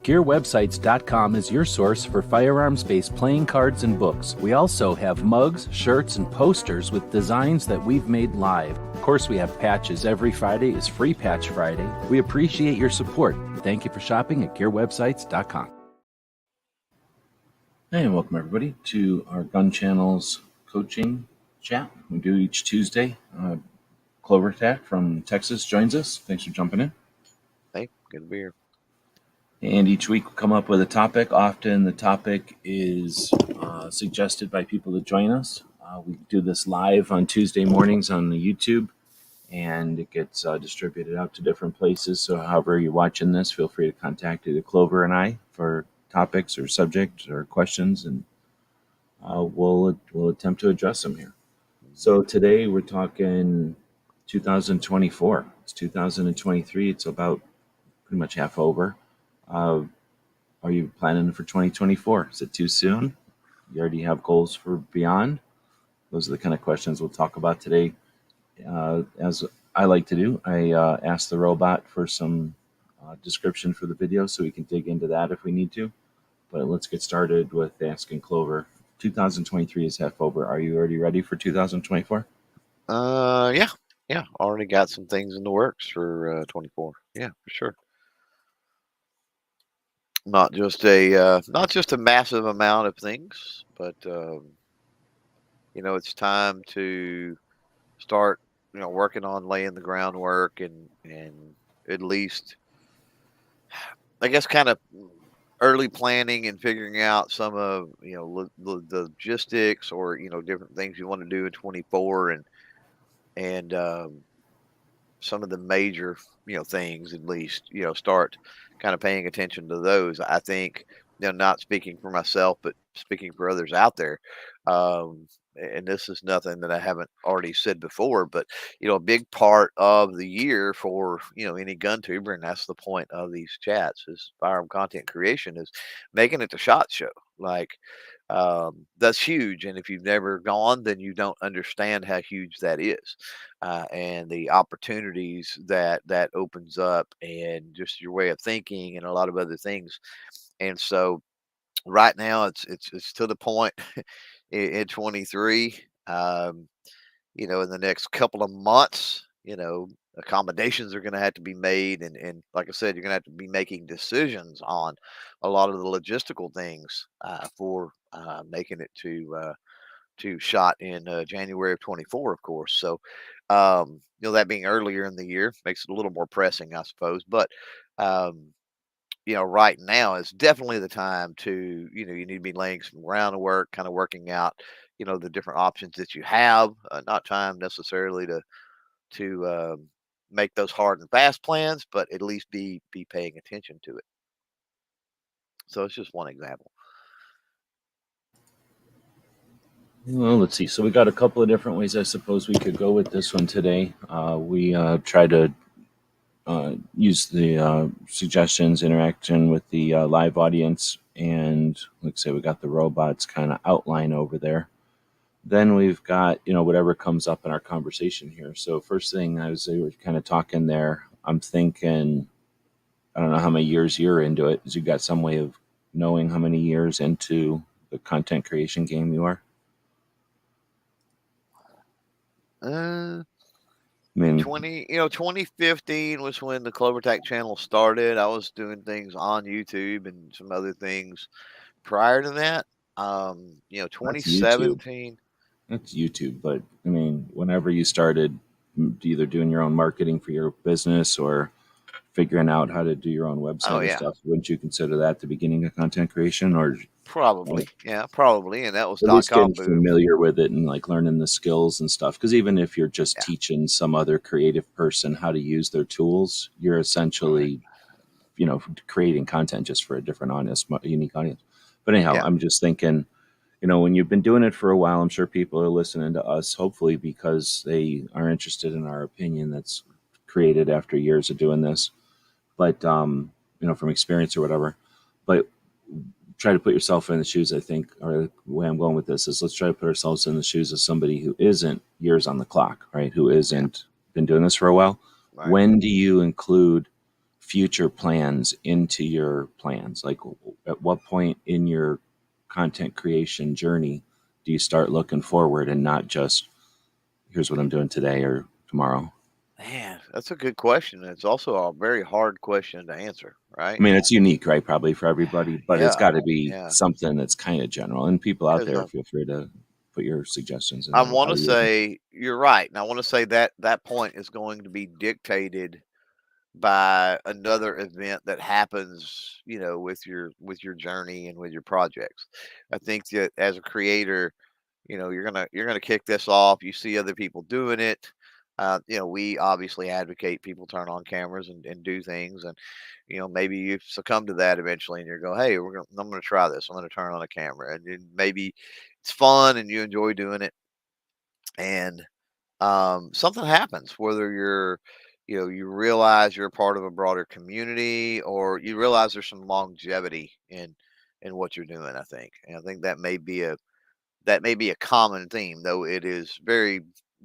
GearWebsites.com is your source for firearms-based playing cards and books. We also have mugs, shirts, and posters with designs that we've made live. Of course, we have patches. Every Friday is Free Patch Friday. We appreciate your support. Thank you for shopping at GearWebsites.com. Hey, and welcome everybody to our Gun Channel's coaching chat. We do each Tuesday. Clover Tack from Texas joins us. Thanks for jumping in. Hey, good to be here. And each week we'll come up with a topic. Often the topic is suggested by people that join us. We do this live on Tuesday mornings on the YouTube, and it gets distributed out to different places. So however you're watching this, feel free to contact either Clover and I for topics or subjects or questions, and we'll attempt to address them here. So today we're talking 2024. It's 2023. It's about pretty much half over. Are you planning for 2024? Is it too soon? You already have goals for beyond? Those are the kind of questions we'll talk about today. As I like to do, I ask the robot for some description for the video so we can dig into that if we need to. But let's get started with asking Clover. 2023 is half over. Are you already ready for 2024? Yeah. Already got some things in the works for 24. Yeah, for sure. Not just a massive amount of things, but it's time to start working on laying the groundwork and at least I guess kind of early planning and figuring out some of the logistics or different things you want to do in 24 and some of the major things at least start kind of paying attention to those. I think not speaking for myself but speaking for others out there, and this is nothing that I haven't already said before, but a big part of the year for any gun tuber, and that's the point of these chats, is firearm content creation, is making it to SHOT Show. Like that's huge, and if you've never gone, then you don't understand how huge that is, and the opportunities that opens up, and just your way of thinking, and a lot of other things. And so, right now, it's to the point in 23. In the next couple of months, accommodations are going to have to be made, and like I said, you're going to have to be making decisions on a lot of the logistical things for making it to SHOT in January of 24, of course. So that being earlier in the year makes it a little more pressing, I suppose. But right now is definitely the time to you need to be laying some groundwork, kind of working out the different options that you have. Not time necessarily to make those hard and fast plans, but at least be paying attention to it. So it's just one example. Well, let's see. So we got a couple of different ways I suppose we could go with this one today. We try to use the suggestions, interaction with the live audience, and like I say, we got the robots kind of outline over there. Then we've got whatever comes up in our conversation here. So first thing, we were kind of talking there, I'm thinking, I don't know how many years you're into it. Is you got some way of knowing how many years into the content creation game you are? I mean, 2015 was when the Clover Tack channel started. I was doing things on YouTube and some other things prior to that. 2017. That's YouTube, but I mean, whenever you started either doing your own marketing for your business or figuring out how to do your own website and stuff, wouldn't you consider that the beginning of content creation? Or probably, probably. And that was at least getting boom. familiar with it and like learning the skills and stuff. Because even if you're just teaching some other creative person how to use their tools, you're essentially, creating content just for a different audience, unique audience. But anyhow, I'm just thinking, when you've been doing it for a while, I'm sure people are listening to us, hopefully because they are interested in our opinion that's created after years of doing this. But, from experience or whatever. But try to put yourself in the shoes, I think, or the way I'm going with this is let's try to put ourselves in the shoes of somebody who isn't years on the clock, right? Who isn't been doing this for a while. Right. When do you include future plans into your plans? Like, at what point in your content creation journey do you start looking forward and not just, here's what I'm doing today or tomorrow? Man, that's a good question. It's also a very hard question to answer, I right? mean, it's unique, right? Probably for everybody, but it's Yeah, got to be yeah. something that's kind of general. And people out Because there, feel free to put your suggestions in I there with want how to you. say you're right, and I want to say that that point is going to be dictated by another event that happens, with your journey and with your projects. I think that as a creator, you're gonna kick this off. You see other people doing it. We obviously advocate people turn on cameras and do things, and maybe you succumb to that eventually, and you go, "Hey, I'm gonna try this. I'm gonna turn on a camera," and then maybe it's fun and you enjoy doing it, and something happens, whether you realize you're a part of a broader community, or you realize there's some longevity in what you're doing. I think that may be a common theme, though it is very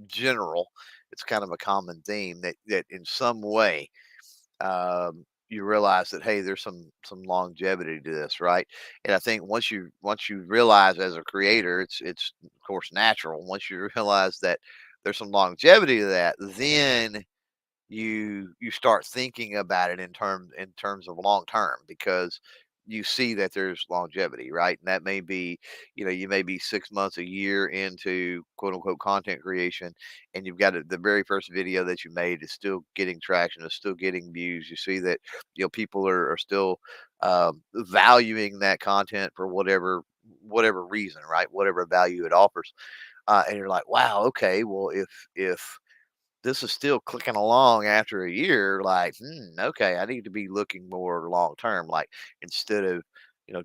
general. It's kind of a common theme that in some way, you realize that, hey, there's some longevity to this, right? And I think once you realize as a creator, it's of course natural. Once you realize that there's some longevity to that, then you start thinking about it in terms of long term, because you see that there's longevity, right? And that may be, you may be 6 months, a year into quote unquote content creation, and you've got the very first video that you made is still getting traction, is still getting views. You see that people are still valuing that content for whatever reason, right? Whatever value it offers, and you're like, wow, okay, well, if this is still clicking along after a year, like, okay, I need to be looking more long term. Like, instead of,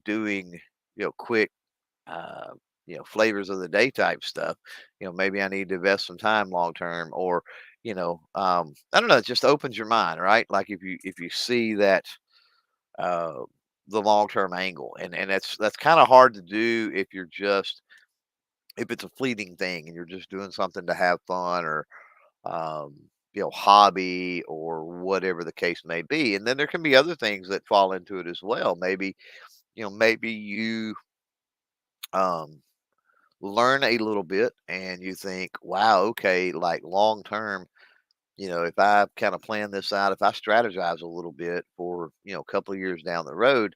doing, quick, uh, flavors of the day type stuff, maybe I need to invest some time long term, or, I don't know, it just opens your mind, right? Like, if you see that, uh, the long term angle, and that's kind of hard to do if it's a fleeting thing and you're just doing something to have fun, or um, hobby, or whatever the case may be. And then there can be other things that fall into it as well. Maybe you um, learn a little bit and you think, wow, okay, like long term, if I kind of plan this out, if I strategize a little bit for, a couple of years down the road,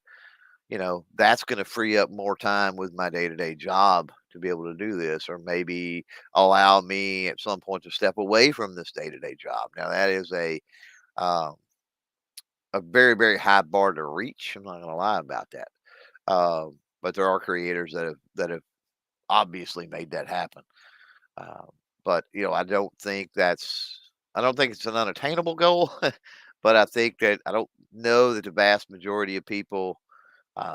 that's going to free up more time with my day to day job to be able to do this, or maybe allow me at some point to step away from this day to day job. Now, that is um, a very, very high bar to reach. I'm not going to lie about that. But there are creators that have obviously made that happen. Um, but I don't think it's an unattainable goal. But I don't know that the vast majority of people,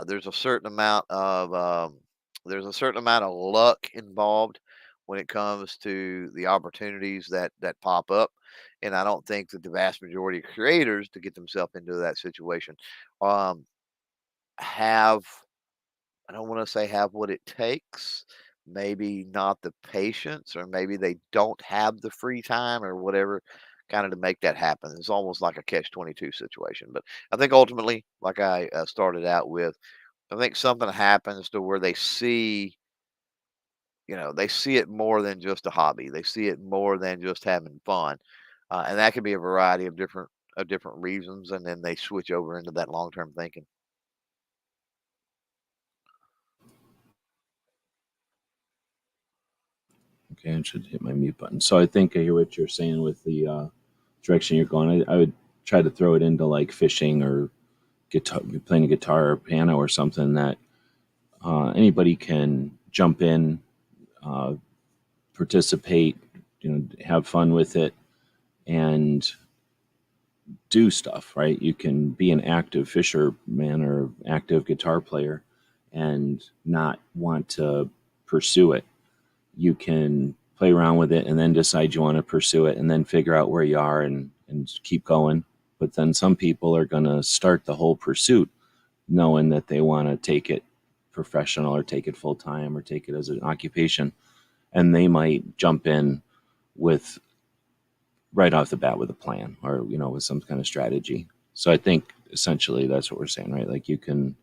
there's a certain amount of luck involved when it comes to the opportunities that pop up, and I don't think that the vast majority of creators to get themselves into that situation um, have. I don't want to say have what it takes. Maybe not the patience, or maybe they don't have the free time, or whatever, kind of to make that happen. It's almost like a catch-22 situation. But I think ultimately, like I started out with, I think something happens to where they see it more than just a hobby. They see it more than just having fun, and that can be a variety of different reasons. And then they switch over into that long term thinking. Okay, I should hit my mute button. So I think I hear what you're saying with the direction you're going. I would try to throw it into like fishing or guitar, playing a guitar or piano or something that anybody can jump in, uh, participate, have fun with it, and do stuff. Right? You can be an active fisherman or active guitar player and not want to pursue it. You can play around with it and then decide you want to pursue it and then figure out where you are and keep going. But then some people are going to start the whole pursuit knowing that they want to take it professional or take it full time or take it as an occupation. And they might jump in with right off the bat with a plan or, with some kind of strategy. So I think essentially that's what we're saying, right? Like you can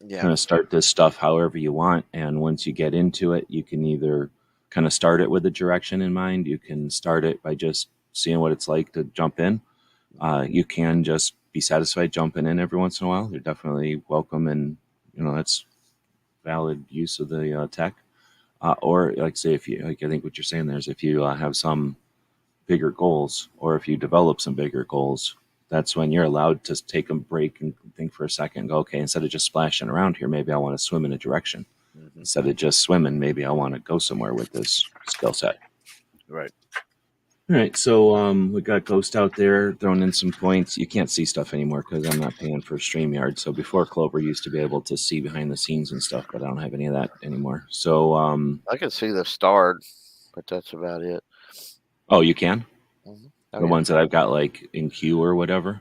Yeah. kind of start this stuff however you want, and once you get into it, you can either kind of start it with a direction in mind. You can start it by just seeing what it's like to jump in. You can just be satisfied jumping in every once in a while. You're definitely welcome, and that's valid use of the tech. Or like say if you like, I think what you're saying there is if you have some bigger goals, or if you develop some bigger goals, that's when you're allowed to take a break and think for a second and go, okay, instead of just splashing around here, maybe I want to swim in a direction. Hmm. Instead of just swimming, maybe I want to go somewhere with this skill set. Right. All right, so we got Ghost out there throwing in some points. You can't see stuff anymore because I'm not paying for StreamYard. So before Clover used to be able to see behind the scenes and stuff, but I don't have any of that anymore. So, I can see the starred, but that's about it. oh, you can? Hmm. Oh The yeah. ones that I've got like in queue or whatever?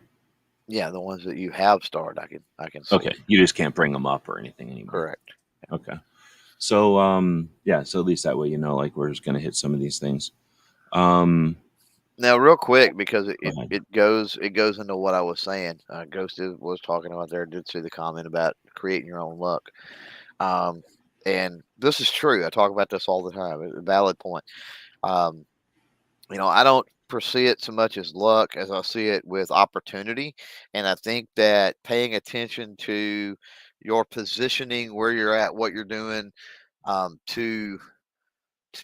Yeah, the ones that you have starred, I can see. Okay, you just can't bring them up or anything anymore. Correct. Okay. So yeah, so at least that way like we're just gonna hit some of these things. Um Now, real quick, because Go ahead. it goes into what I was saying. Ghost was talking about there. Did see the comment about creating your own luck. Um, and this is true. I talk about this all the time. It's a valid point. Um, I don't foresee it so much as luck as I see it with opportunity. And I think that paying attention to your positioning, where you're at, what you're doing, to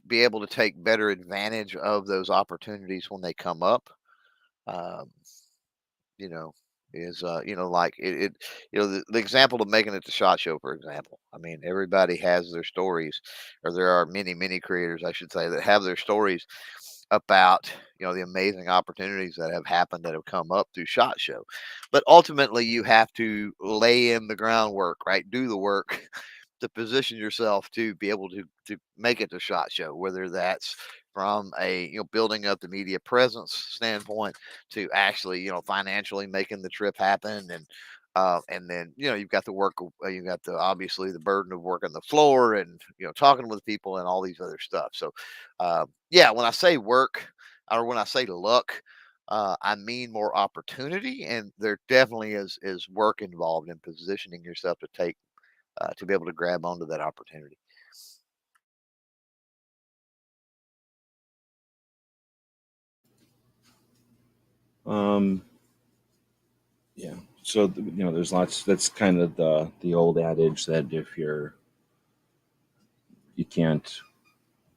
be able to take better advantage of those opportunities when they come up. Um, you know, is like it the example of making it to SHOT Show, for example. I mean, everybody has their stories, or there are many creators, I should say, that have their stories about the amazing opportunities that have happened, that have come up through SHOT Show. But ultimately, you have to lay in the groundwork, right? Do the work to position yourself to be able to make it to SHOT Show, whether that's from a building up the media presence standpoint, to actually financially making the trip happen. And then you've got the work, you've got the obviously the burden of working the floor, and talking with people and all these other stuff. So yeah, when I say work, or when I say luck, I mean more opportunity, and there definitely is work involved in positioning yourself to be able to grab onto that opportunity. Um yeah. So there's lots. That's kind of the old adage that if you can't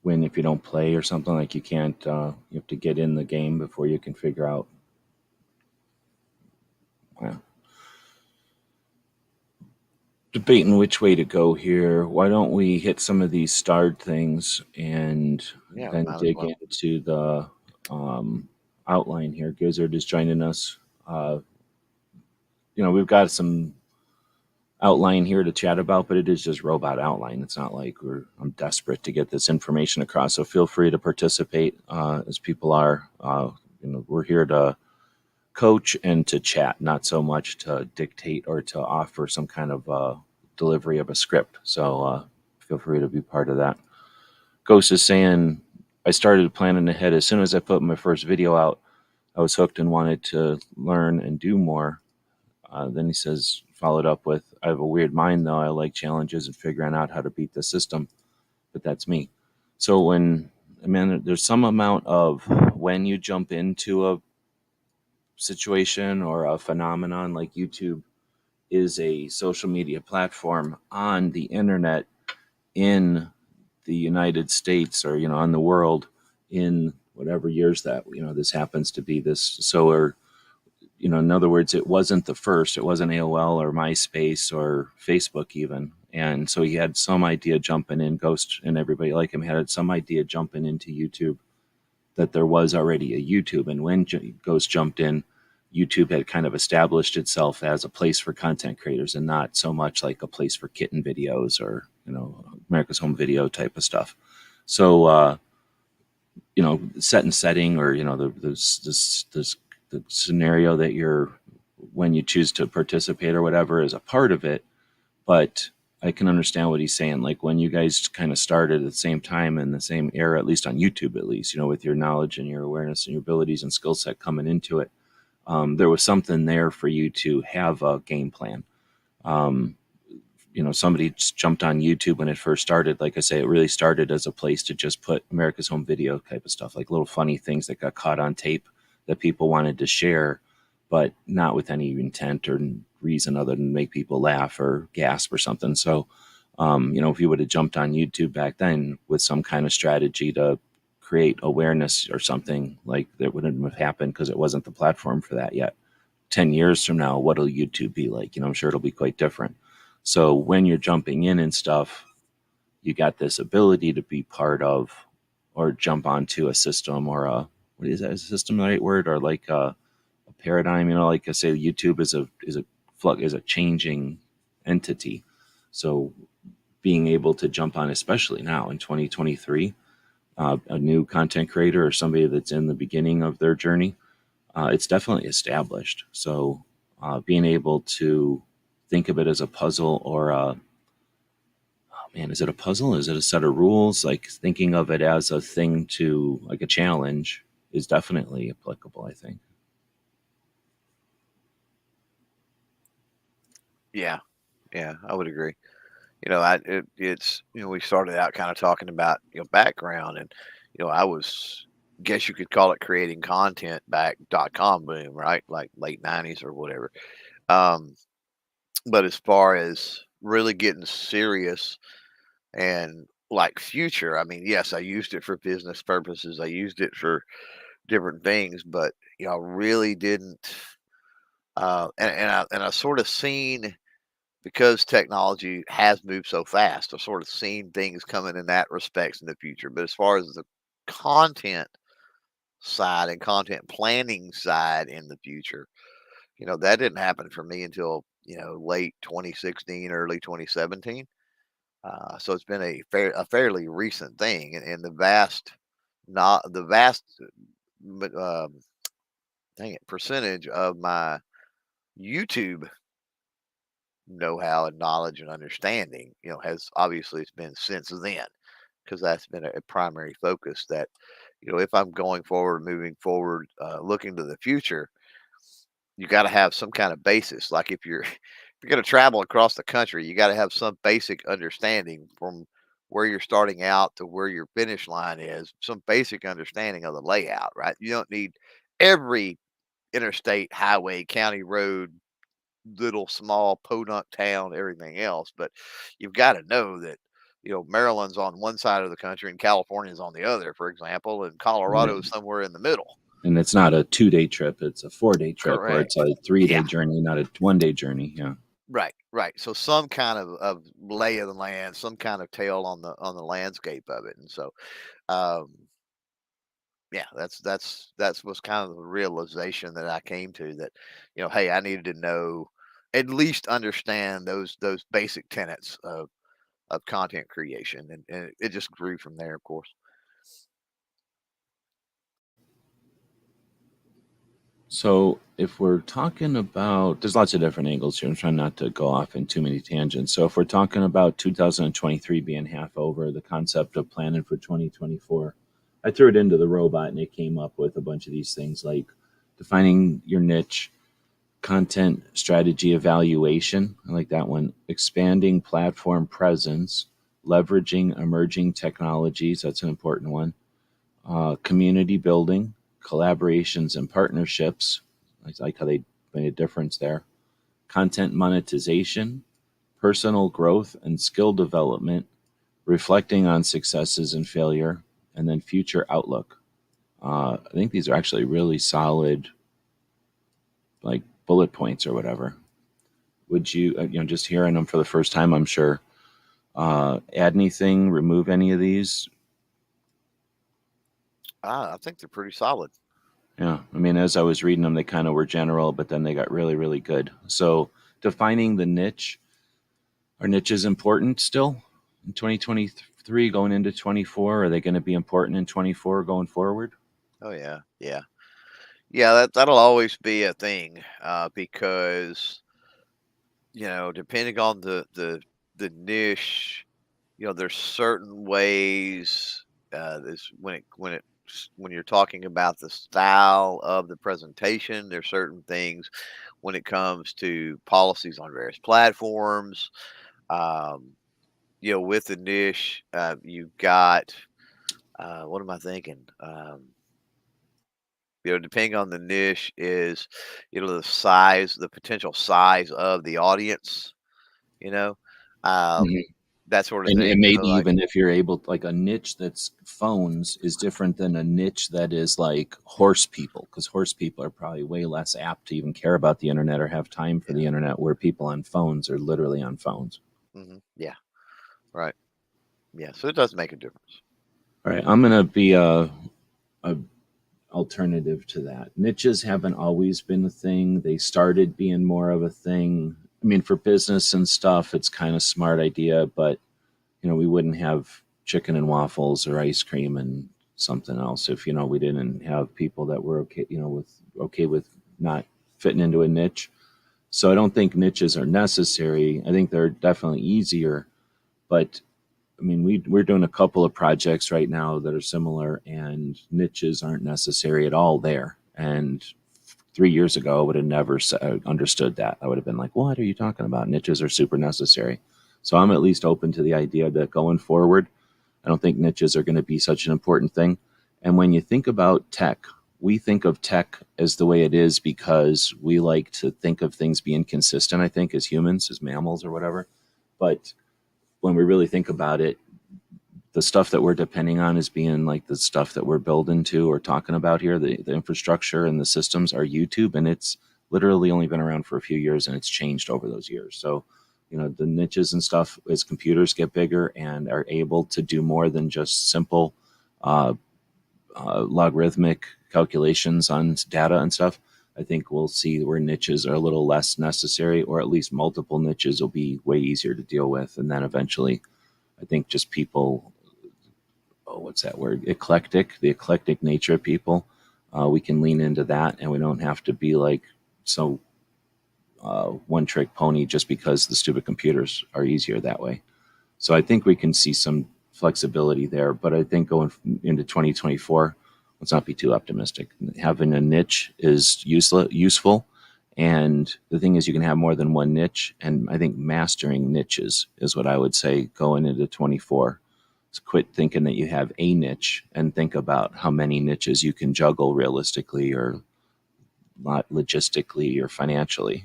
win if you don't play, or something like you can't. You have to get in the game before you can figure out. Well, debating which way to go here. Why don't we hit some of these starred things and Yeah, then might as dig well. into the outline here? Gizzard is joining us. Uh, we've got some outline here to chat about, but it is just robot outline. It's not like I'm desperate to get this information across. So feel free to participate as people are. We're here to coach and to chat, not so much to dictate or to offer some kind of delivery of a script. So feel free to be part of that. Ghost is saying, I started planning ahead. As soon as I put my first video out, I was hooked and wanted to learn and do more. Then he says, followed up with, I have a weird mind though. I like challenges and figuring out how to beat the system, but that's me. So there's some amount of when you jump into a situation or a phenomenon, like YouTube is a social media platform on the internet in the United States, or on the world, in whatever years that this happens to be. This so or In other words, it wasn't the first. It wasn't AOL or MySpace or Facebook even. And so he had some idea jumping in. Ghost and everybody like him had some idea jumping into YouTube, that there was already a YouTube. And when Ghost jumped in, YouTube had kind of established itself as a place for content creators, and not so much like a place for kitten videos or America's Home Video type of stuff. So set and setting, or the scenario that you're, when you choose to participate or whatever, is a part of it. But I can understand what he's saying. Like when you guys kind of started at the same time in the same era, at least on YouTube, at least, with your knowledge and your awareness and your abilities and skill set coming into it, there was something there for you to have a game plan. Um, somebody just jumped on YouTube when it first started. Like I say, it really started as a place to just put America's Home Video type of stuff, like little funny things that got caught on tape that people wanted to share, but not with any intent or reason other than make people laugh or gasp or something. So, if you would have jumped on YouTube back then with some kind of strategy to create awareness or something, like that wouldn't have happened because it wasn't the platform for that yet. 10 years from now, what'll YouTube be like? I'm sure it'll be quite different. So when you're jumping in and stuff, you got this ability to be part of or jump onto a system or what is that? Is a system the right word? Or like a paradigm, like I say, YouTube is a changing entity. So being able to jump on, especially now in 2023, a new content creator or somebody that's in the beginning of their journey, it's definitely established. So being able to think of it as a puzzle or is it a puzzle? Is it a set of rules? Like thinking of it as a thing to like a challenge is definitely applicable, I think. Yeah, yeah, I would agree. It's we started out kind of talking about background, and I was, guess you could call it, creating content back .com boom, right? Like late '90s or whatever. Um, but as far as really getting serious and like future, I mean, yes, I used it for business purposes. I used it for different things, but I really didn't. And I sort of seen, because technology has moved so fast, I've sort of seen things coming in that respects in the future. But as far as the content side and content planning side in the future, that didn't happen for me until late 2016, early 2017. So it's been a fairly recent thing, and not the vast, but dang it, percentage of my YouTube know-how and knowledge and understanding, has obviously, it's been since then, because that's been a primary focus. That if I'm going forward, moving forward, looking to the future, you got to have some kind of basis. Like if you're if you're going to travel across the country, you got to have some basic understanding from where you're starting out to where your finish line is. Some basic understanding of the layout, right? You don't need every interstate, highway, county road, little small podunk town, everything else. But you've got to know that Maryland's on one side of the country and California's on the other, for example, and Right. Colorado's somewhere in the middle. And it's not a 2 day trip, it's a 4 day trip, or it's Correct. a 3 day Yeah. journey, not a 1 day journey. Yeah. Right. Right. So some kind of lay of the land, some kind of tale on the landscape of it, and so um, yeah, that's was kind of the realization that I came to, that hey, I needed to know, at least understand those basic tenets of content creation, and it just grew from there, of course. So if we're talking about, there's lots of different angles here. I'm trying not to go off in too many tangents. So if we're talking about 2023 being half over, the concept of planning for 2024, I threw it into the robot and it came up with a bunch of these things like defining your niche, content strategy evaluation. I like that one. Expanding platform presence, leveraging emerging technologies. That's an important one. Community building, collaborations and partnerships. I like how they made a difference there. Content monetization, personal growth and skill development, reflecting on successes and failure, and then future outlook. I think these are actually really solid, like bullet points or whatever. Would you, just hearing them for the first time, I'm sure, add anything, remove any of these? I think they're pretty solid. Yeah, I mean, as I was reading them, they kind of were general, but then they got really, really good. So, defining the niche, are niches important still in 2023 going into 24? Are they going to be important in 24 going forward? Oh yeah, yeah, yeah. That'll always be a thing, because depending on the niche, there's certain ways. This when it when you're talking about the style of the presentation, there's certain things when it comes to policies on various platforms. Um, with the niche, you've got what am I thinking? Depending on the niche is, the size, the potential size of the audience, you know, um, Mhm. that sort of And thing. So maybe like, even if you're able, like a niche that's phones is different than a niche that is like horse people, because horse people are probably way less apt to even care about the internet or have time for yeah, the internet, where people on phones are literally on phones. yeah, right, yeah. So it does make a difference. All right, I'm gonna be a alternative to that. Niches haven't always been a thing. They started being more of a thing. I mean, for business and stuff, it's kind of smart idea, but we wouldn't have chicken and waffles or ice cream and something else if we didn't have people that were okay with not fitting into a niche. So I don't think niches are necessary. I think they're definitely easier, but I mean, we're doing a couple of projects right now that are similar, and niches aren't necessary at all there. And 3 years ago, I would have never understood that. I would have been like, "What are you talking about? Niches are super necessary." So I'm at least open to the idea that going forward, I don't think niches are going to be such an important thing. And when you think about tech, we think of tech as the way it is because we like to think of things being consistent, I think, as humans, as mammals or whatever. But when we really think about it, the stuff that we're depending on is being like the stuff that we're building to or talking about here, the infrastructure and the systems are YouTube, and it's literally only been around for a few years and it's changed over those years. So, the niches and stuff, as computers get bigger and are able to do more than just simple uh, logarithmic calculations on data and stuff, I think we'll see where niches are a little less necessary, or at least multiple niches will be way easier to deal with. And then eventually, I think just people, what's that word? The eclectic nature of people. We can lean into that, and we don't have to be like so one trick pony just because the stupid computers are easier that way. So I think we can see some flexibility there, but I think going into 2024, let's not be too optimistic. Having a niche is useful, and the thing is, you can have more than one niche, and I think mastering niches is what I would say going into 24. Quit thinking that you have a niche and think about how many niches you can juggle realistically, or not logistically or financially,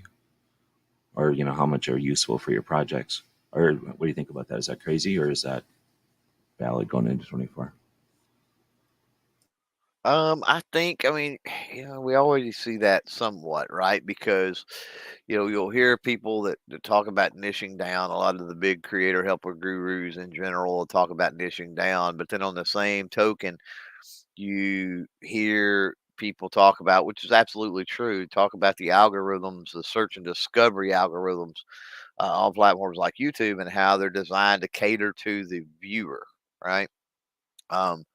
or how much are useful for your projects. Or what do you think about that? Is that crazy, or is that valid going into 24? I think, I mean, we already see that somewhat, right? Because, you'll hear people that talk about niching down. A lot of the big creator helper gurus in general will talk about niching down, but then on the same token, you hear people talk about, which is absolutely true, talk about the algorithms, the search and discovery algorithms on platforms like YouTube and how they're designed to cater to the viewer, right? Um,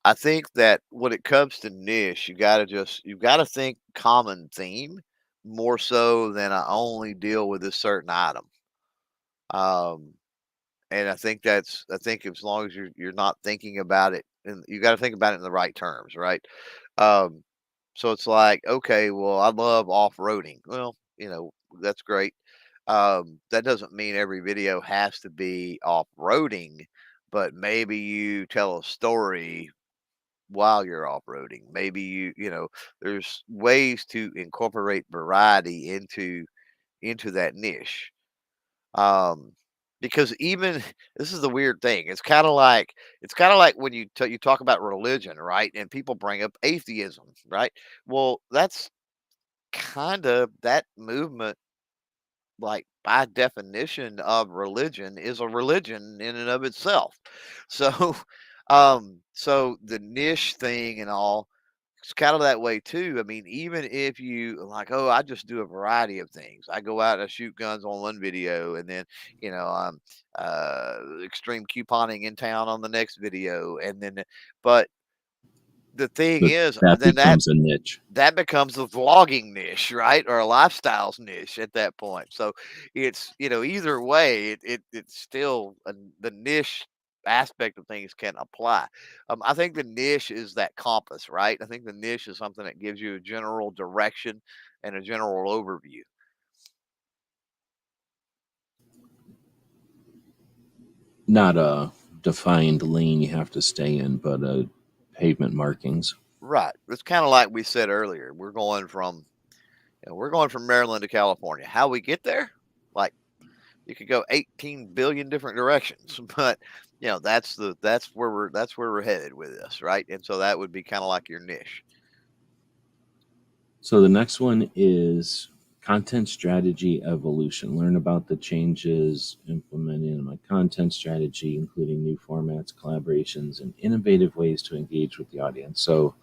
I think that when it comes to niche, you gotta think common theme more so than I only deal with this certain item. Um, and I think as long as you're not thinking about it, and you got to think about it in the right terms, right? Um, so it's like, okay, well, I love off-roading. Well, that's great. That doesn't mean every video has to be off-roading, but maybe you tell a story while you're off-roading. Maybe there's ways to incorporate variety into that niche. Um, because even this is the weird thing. It's kind of like when you talk about religion, right? And people bring up atheism, right? Well, that's kind of that movement, like by definition of religion, is a religion in and of itself. So, so the niche thing and all, it's kind of that way too. I mean, even if you like, oh, I just do a variety of things. I go out and I shoot guns on one video, and then I'm extreme couponing in town on the next video, and then but the thing But is, that then that becomes a niche. that becomes a vlogging niche, right? Or a lifestyles niche at that point. So it's either way, it's still the niche. aspect of things can apply. I think the niche is that compass, right? I think the niche is something that gives you a general direction and a general overview. Not a defined lane you have to stay in, but pavement markings. Right. It's kind of like we said earlier. We're going from Maryland to California. How we get there? Like you could go 18 billion different directions, but that's where we're headed with this, right? And so that would be kind of like your niche. So the next one is content strategy evolution. Learn about the changes implemented in my content strategy, including new formats, collaborations, and innovative ways to engage with the audience. So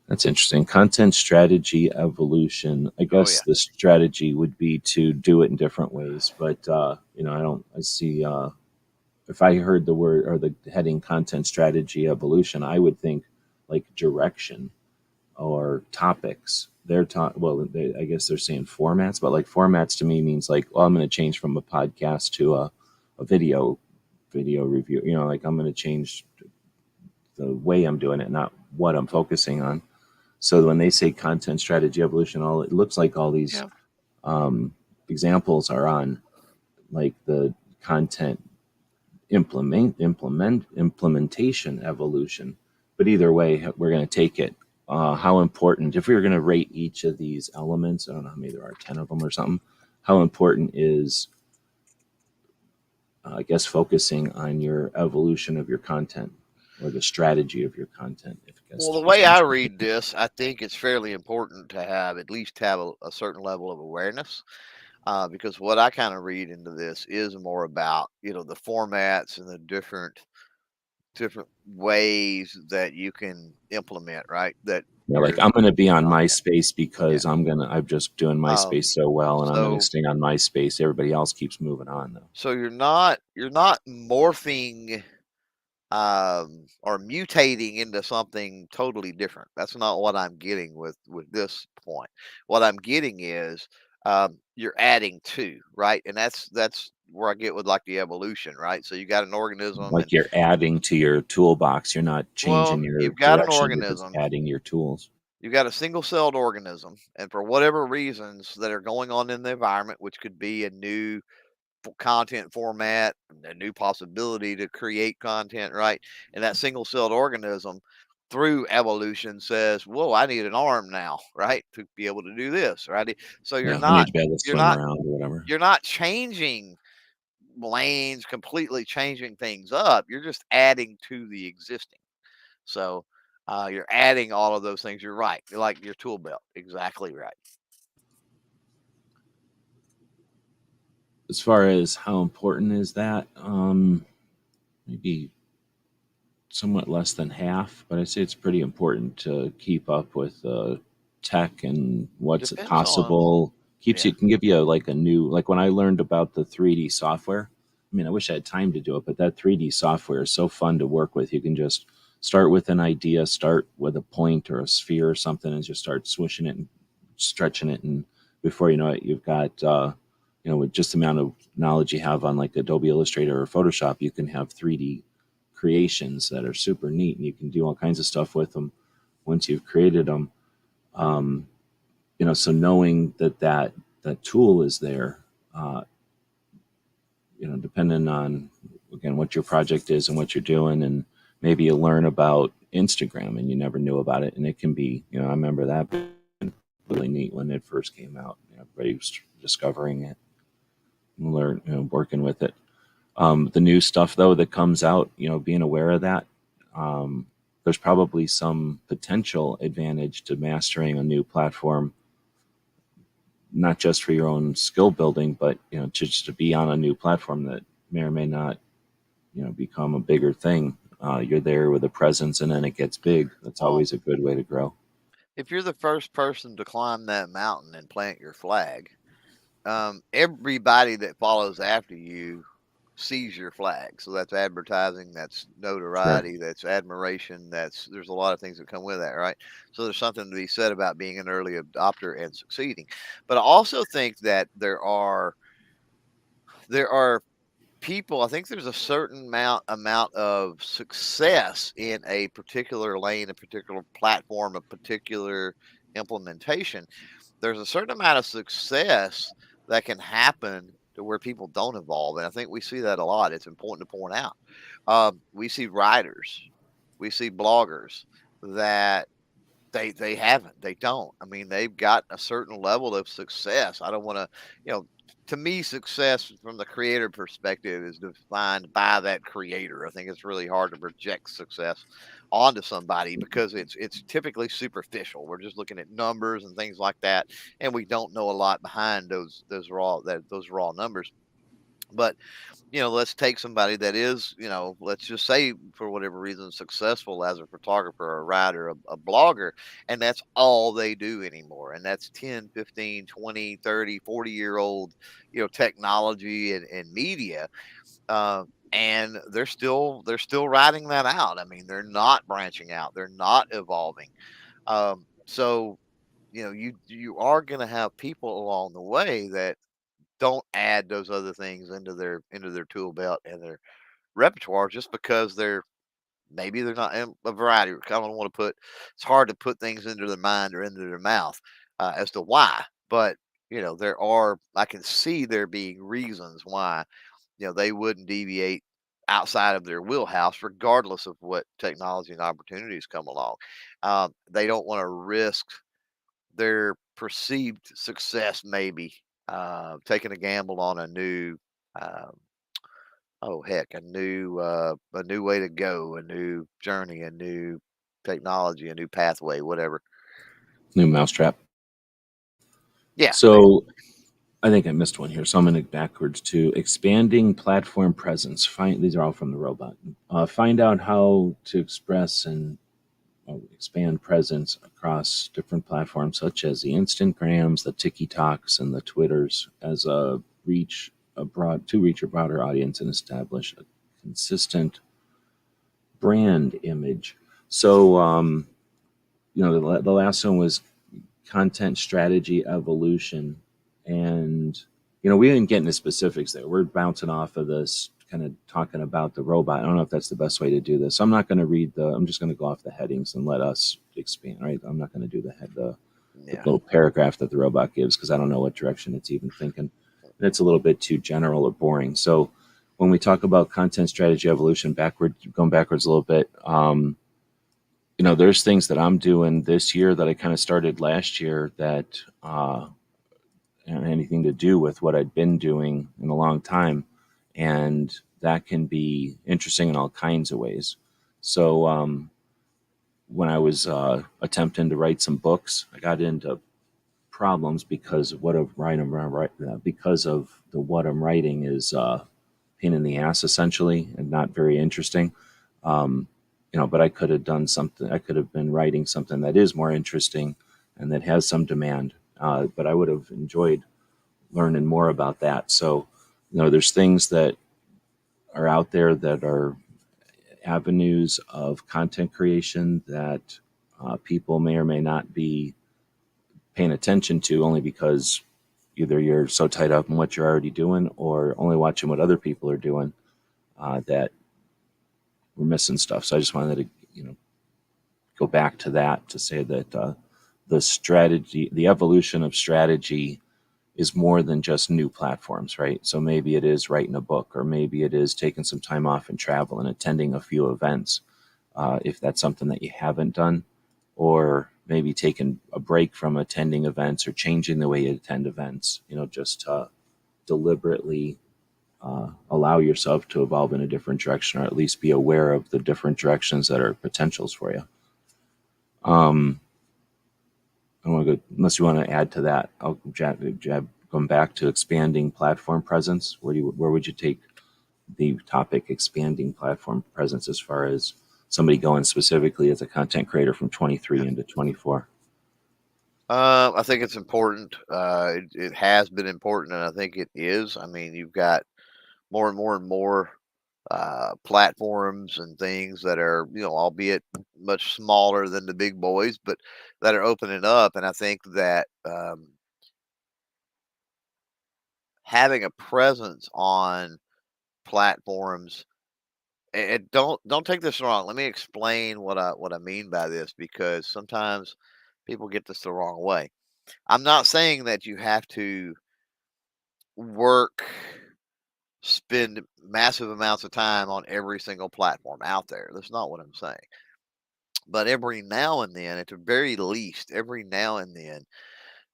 that's interesting. Content strategy evolution. I Oh guess yeah. the strategy would be to do it in different ways, but I see. If I heard the word or the heading content strategy evolution, I would think like direction or topics. I guess they're saying formats, but like formats to me means like, well, I'm going to change from a podcast to a video review. Like I'm going to change the way I'm doing it, not what I'm focusing on. So when they say content strategy evolution, all it looks like all these Yeah. um, examples are on like the content implementation evolution. But either way, we're going to take it. How important, if we were going to rate each of these elements, I don't know how many there are, 10 of them or something, how important is, I guess, focusing on your evolution of your content or the strategy of your content, if I guess Well, the is way what I'm I trying to read this, I think it's fairly important to have at least have a certain level of awareness, because what I kind of read into this is more about the formats and the different ways that you can implement, right? That like your I'm going to be on content. MySpace Yeah. because I'm just doing MySpace Um. so well, and I'm going to So stay on MySpace. Everybody else keeps moving on though. so you're not morphing or mutating into something totally different. That's not what I'm getting with this point. What I'm getting is you're adding to, right? And that's where I get with like the evolution, right? So you got an organism, and Like you're adding to your toolbox. You're not well, changing your you've got an direction. You're just organism, adding your tools. you've got a single-celled organism, and for whatever reasons that are going on in the environment, which could be a new content format, a new possibility to create content, right? And that single celled organism through evolution says, whoa, I need an arm now, right? To be able to do this, right? So Yeah, I need to be able to you're swim not, around or whatever. you're not changing lanes, completely changing things up. You're just adding to the existing. So you're adding all of those things. You're right. You're like your tool belt. Exactly right. As far as how important is that, maybe somewhat less than half, but I'd say it's pretty important to keep up with tech and what's Depends on, possible. Keeps yeah. you can give you like a new, like when I learned about the 3D software. I mean, I wish I had time to do it, but that 3D software is so fun to work with. You can just start with an idea, start with a point or a sphere or something, and just start swishing it and stretching it, and before you know it, you've got with just the amount of knowledge you have on like Adobe Illustrator or Photoshop, you can have 3D creations that are super neat, and you can do all kinds of stuff with them once you've created them. Um, so knowing that tool is there, uh, depending on again what your project is and what you're doing, and maybe you learn about Instagram and you never knew about it, and it can be, I remember that being really neat when it first came out. Everybody was discovering it, and learn, working with it. The new stuff though that comes out, being aware of that, um, there's probably some potential advantage to mastering a new platform, not just for your own skill building, but just to be on a new platform that may or may not, become a bigger thing. You're there with a presence, and then it gets big. That's Well, always a good way to grow. if you're the first person to climb that mountain and plant your flag, everybody that follows after you sees your flag. So that's advertising, that's Sure. notoriety, that's admiration, there's a lot of things that come with that, right? So there's something to be said about being an early adopter and succeeding. But I also think that there are people, I think there's a certain amount of success in a particular lane, a particular platform, a particular implementation. There's a certain amount of success that can happen to where people don't evolve, and I think we see that a lot. It's important to point out. We see writers, we see bloggers that they haven't. They don't. I mean, they've got a certain level of success. I don't want to, you know, to me, success from the creator perspective is defined by that creator. I think it's really hard to project success onto somebody because it's typically superficial. We're just looking at numbers and things like that, and we don't know a lot behind those raw numbers. But let's take somebody that is, let's just say for whatever reason successful as a photographer, a writer, a blogger, and that's all they do anymore. And that's 10, 15, 20, 30, 40-year old, technology and media. And they're still riding that out. I mean, they're not branching out. They're not evolving. So, you are going to have people along the way that don't add those other things into their tool belt and their repertoire just because maybe they're not in a variety. I don't want to put it's hard to put things into their mind or into their mouth as to why, but I can see there being reasons why they wouldn't deviate outside of their wheelhouse, regardless of what technology and opportunities come along. They don't want to risk their perceived success, maybe taking a gamble on a new. Um, Oh, heck, a new way to go, a new journey, a new technology, a new pathway, whatever. New mousetrap. Yeah, So I think I missed one here, so I'm going to go backwards to expanding platform presence. These are all from the robot. Find out how to express and expand presence across different platforms, such as the Instagrams, the TikToks, and the Twitters, as to reach a broader audience and establish a consistent brand image. So, the last one was content strategy evolution. And, we didn't get into specifics there. We're bouncing off of this, kind of talking about the robot. I don't know if that's the best way to do this. So I'm just going to go off the headings and let us expand, right? I'm not going to do the yeah, little paragraph that the robot gives because I don't know what direction it's even thinking. And it's a little bit too general or boring. So when we talk about content strategy evolution, going backwards a little bit, there's things that I'm doing this year that I kind of started last year that anything to do with what I'd been doing in a long time. And that can be interesting in all kinds of ways. So when I was attempting to write some books, I got into problems because of because of what I'm writing is pain in the ass essentially and not very interesting. Um, but I could have done something. I could have been writing something that is more interesting and that has some demand. But I would have enjoyed learning more about that. So, there's things that are out there that are avenues of content creation that people may or may not be paying attention to only because either you're so tied up in what you're already doing or only watching what other people are doing that we're missing stuff. So I just wanted to, go back to that to say that the evolution of strategy is more than just new platforms, right? So maybe it is writing a book, or maybe it is taking some time off and travel and attending a few events, if that's something that you haven't done, or maybe taking a break from attending events or changing the way you attend events, just to deliberately allow yourself to evolve in a different direction, or at least be aware of the different directions that are potentials for you. Um, I don't want to go unless you want to add to that. I'll jab going back to expanding platform presence. Where would you take the topic expanding platform presence as far as somebody going specifically as a content creator from 23 into 24? I think it's important. It has been important, and I think it is. I mean, you've got more and more and more platforms and things that are, albeit much smaller than the big boys, but that are opening up. And I think that having a presence on platforms. And don't take this wrong. Let me explain what I mean by this, because sometimes people get this the wrong way. I'm not saying that you have to work, spend massive amounts of time on every single platform out there. That's not what I'm saying. But every now and then, at the very least, every now and then,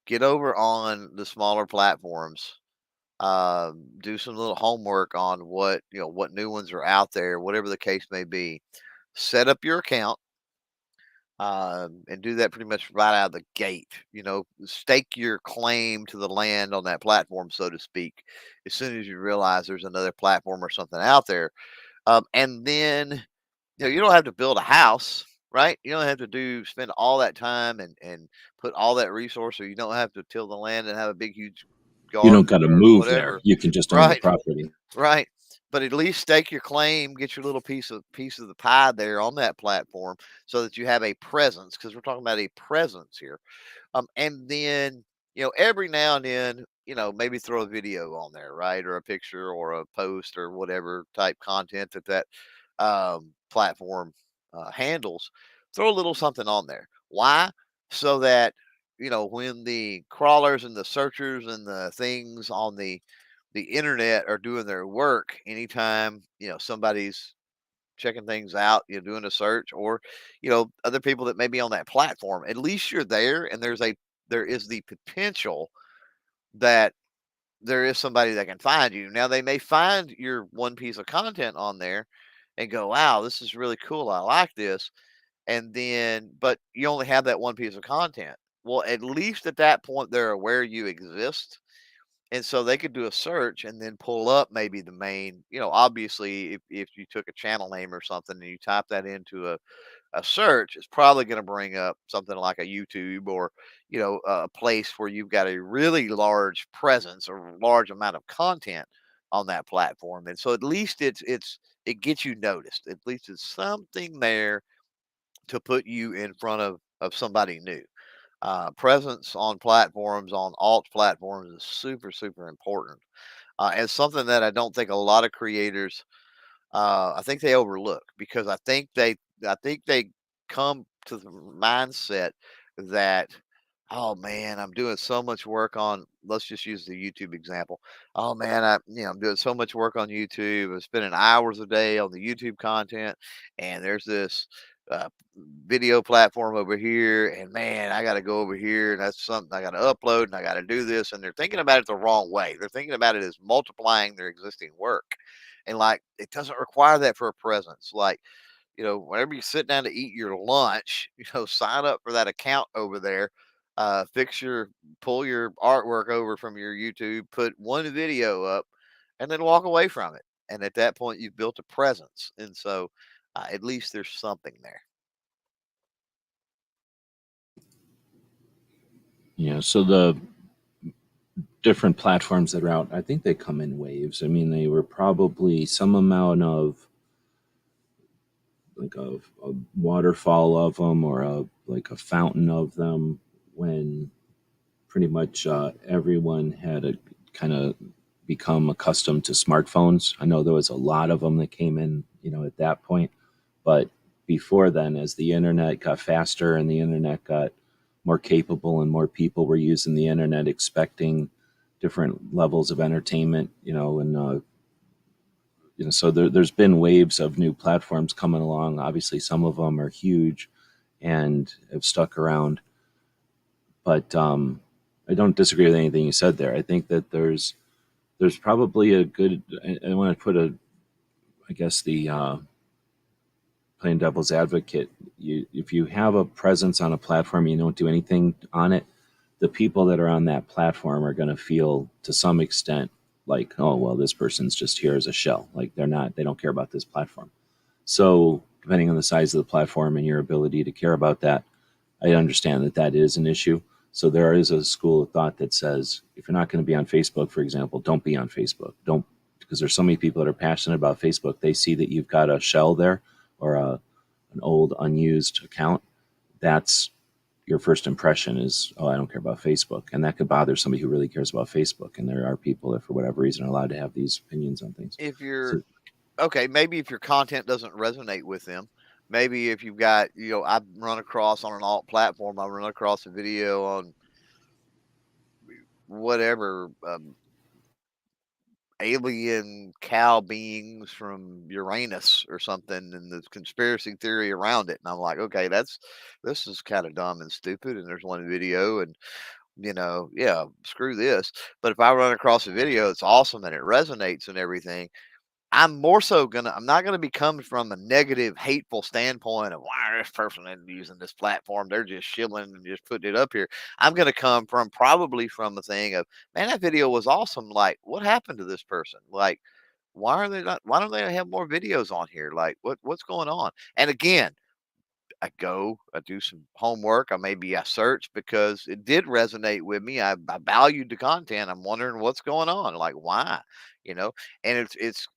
get over on the smaller platforms. Do some little homework on what new ones are out there, whatever the case may be. Set up your account, and do that pretty much right out of the gate. Stake your claim to the land on that platform, so to speak, as soon as you realize there's another platform or something out there. And then you don't have to build a house, right? You don't have to spend all that time and put all that resource, or you don't have to till the land and have a big huge You don't got garden to or move there. whatever. You can just own the Right, property. right. But at least stake your claim, get your little piece of the pie there on that platform, so that you have a presence, because we're talking about a presence here. And then, every now and then, maybe throw a video on there, right? Or a picture or a post or whatever type content that platform handles. Throw a little something on there. Why? So that, when the crawlers and the searchers and the things on the internet are doing their work, anytime, somebody's checking things out, doing a search, or, other people that may be on that platform, at least you're there, and there is the potential that there is somebody that can find you. Now, they may find your one piece of content on there and go, wow, this is really cool. I like this. And then, but you only have that one piece of content. Well, at least at that point, they're aware you exist. And so they could do a search and then pull up maybe the main, obviously, if you took a channel name or something and you type that into a search, it's probably going to bring up something like a YouTube, or, a place where you've got a really large presence or large amount of content on that platform. And so at least it gets you noticed. At least it's something there to put you in front of somebody new. Presence on platforms, on alt platforms, is super, super important. And something that I don't think a lot of creators, I think they overlook, because I think they come to the mindset that, oh man, I'm doing so much work on. Let's just use the YouTube example. Oh man, I'm doing so much work on YouTube. I'm spending hours a day on the YouTube content, and there's this uh, video platform over here, and man, I got to go over here, and that's something I got to upload, and I got to do this, and they're thinking about it the wrong way. They're thinking about it as multiplying their existing work, and like it doesn't require that for a presence. Like, whenever you sit down to eat your lunch, sign up for that account over there. Pull your artwork over from your YouTube, put one video up, and then walk away from it. And at that point, you've built a presence. And so, at least there's something there. So the different platforms that are out, I think they come in waves. I mean, they were probably some amount of like a waterfall of them, or like a fountain of them, when pretty much everyone had a kind of become accustomed to smartphones. I know there was a lot of them that came in, at that point, but before then, as the internet got faster and the internet got more capable and more people were using the internet expecting different levels of entertainment, and so there's been waves of new platforms coming along. Obviously, some of them are huge and have stuck around, but I don't disagree with anything you said there. I think that there's probably a good. I want to put I guess the playing devil's advocate. If you have a presence on a platform, you don't do anything on it, the people that are on that platform are going to feel to some extent like, oh well, this person's just here as a shell. Like they don't care about this platform. So depending on the size of the platform and your ability to care about that, I understand that is an issue. So there is a school of thought that says if you're not going to be on Facebook, for example, don't be on Facebook. Don't, because there's so many people that are passionate about Facebook. They see that you've got a shell there, or an old unused account. That's your first impression is, oh, I don't care about Facebook, and that could bother somebody who really cares about Facebook. And there are people that, for whatever reason, are allowed to have these opinions on things. If So, you're okay, maybe if your content doesn't resonate with them, maybe if you've got, I've run across on an alt platform, I run across a video on whatever, alien cow beings from Uranus or something, and the conspiracy theory around it. And I'm like, okay, this is kind of dumb and stupid. And there's one video, and yeah, screw this. But if I run across a video that's awesome and it resonates and everything, I'm not gonna be coming from a negative, hateful standpoint of why is this person isn't using this platform. They're just shilling and just putting it up here. I'm gonna come from probably from the thing of, man, that video was awesome. Like, what happened to this person? Like, why don't they have more videos on here? Like, what's going on? And again, I do some homework. I search because it did resonate with me. I valued the content. I'm wondering what's going on, like why, you know. And it's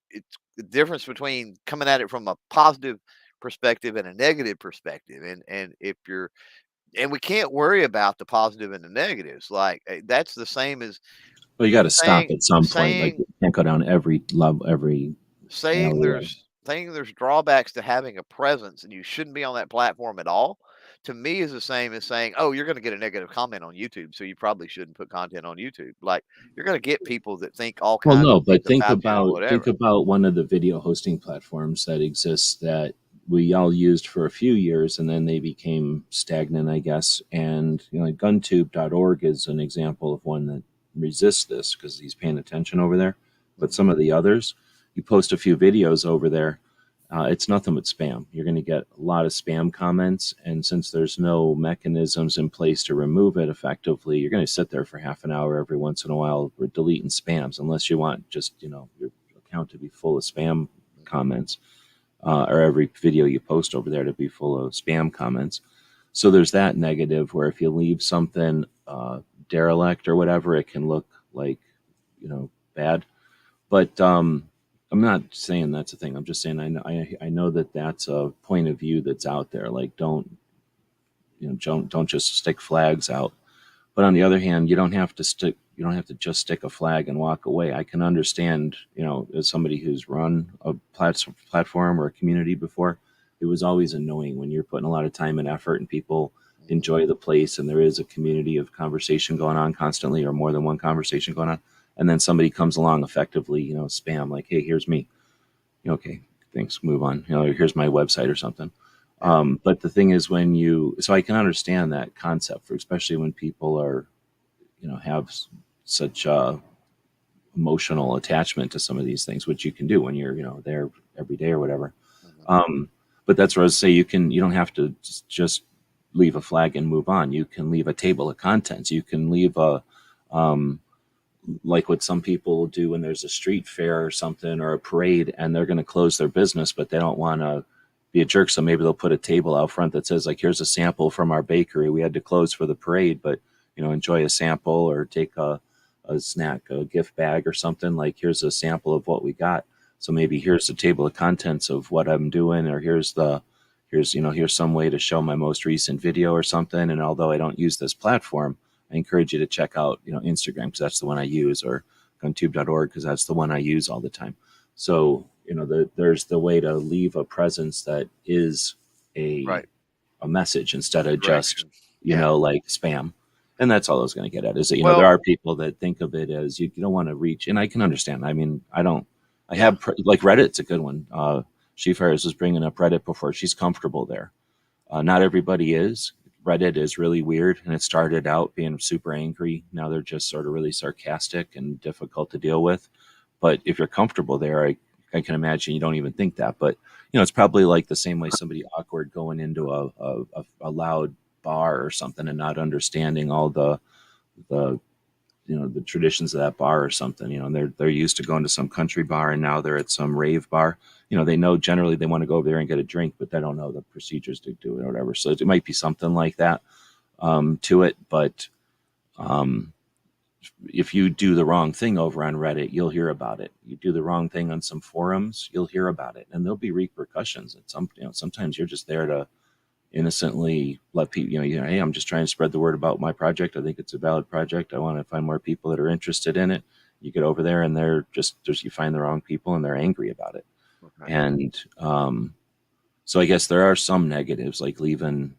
the difference between coming at it from a positive perspective and a negative perspective. And if you're and we can't worry about the positive and the negatives. Like that's the same as well, you got to stop saying at some point. Like, saying you can't go down every level, every saying alleyway. there's drawbacks to having a presence and you shouldn't be on that platform at all, to me is the same as saying, oh, you're going to get a negative comment on YouTube, so you probably shouldn't put content on YouTube. Like, you're going to get people that think all Well, kinds of no, things but about you or think whatever. about one of the video hosting platforms that exists that we all used for a few years, and then they became stagnant, I guess. And like GunTube.org is an example of one that resists this because he's paying attention over there. But Mhm. some of the others, you post a few videos over there, it's nothing but spam. You're going to get a lot of spam comments, and since there's no mechanisms in place to remove it effectively, you're going to sit there for half an hour every once in a while deleting spams, unless you want just your account to be full of spam comments, or every video you post over there to be full of spam comments. So there's that negative where if you leave something derelict or whatever, it can look like bad. But I'm not saying that's a thing. I'm just saying I know that that's a point of view that's out there. Like, don't just stick flags out. But on the other hand, you don't have to just stick a flag and walk away. I can understand, as somebody who's run a platform or a community before, it was always annoying when you're putting a lot of time and effort and people Mhm. enjoy the place and there is a community of conversation going on constantly, or more than one conversation going on, and then somebody comes along effectively, spam like, hey, here's me. Okay, thanks, move on. Here's my website or something. Yeah. But the thing is, so I can understand that concept, for especially when people are, have such emotional attachment to some of these things, which you can do when you're, there every day or whatever. Mhm. Um, but that's where I say you don't have to just leave a flag and move on. You can leave a table of contents. You can leave um, like what some people do when there's a street fair or something or a parade, and they're going to close their business, but they don't want to be a jerk. So maybe they'll put a table out front that says, like, here's a sample from our bakery. We had to close for the parade, but enjoy a sample or take a snack, a gift bag or something. Like, here's a sample of what we got. So maybe here's the table of contents of what I'm doing, or here's some way to show my most recent video or something. And although I don't use this platform, I encourage you to check out, Instagram, because that's the one I use, or guntube.org because that's the one I use all the time. So, there's the way to leave a presence that is a Right. a message instead of just, Direction. Yeah. like spam. And that's all I was going to get at is that, there Well, are people that think of it as you don't want to reach. And I can understand. I mean, I yeah. have, like, Reddit's a good one. She Ferris was bringing up Reddit before. She's comfortable there. Not everybody is. Reddit is really weird, and it started out being super angry. Now they're just sort of really sarcastic and difficult to deal with. But if you're comfortable there, I can imagine you don't even think that. But it's probably like the same way somebody awkward going into a loud bar or something and not understanding all the the traditions of that bar or something. They're used to going to some country bar and now they're at some rave bar. They know generally they want to go over there and get a drink, but they don't know the procedures to do it or whatever. So it might be something like that, to it. But um, if you do the wrong thing over on Reddit, you'll hear about it. You do the wrong thing on some forums, you'll hear about it, and there'll be repercussions. Sometimes you're just there to innocently let people, hey, I'm just trying to spread the word about my project. I think it's a valid project. I want to find more people that are interested in it. You get over there and they're just, you find the wrong people and they're angry about it. Okay. And so I guess there are some negatives, like leaving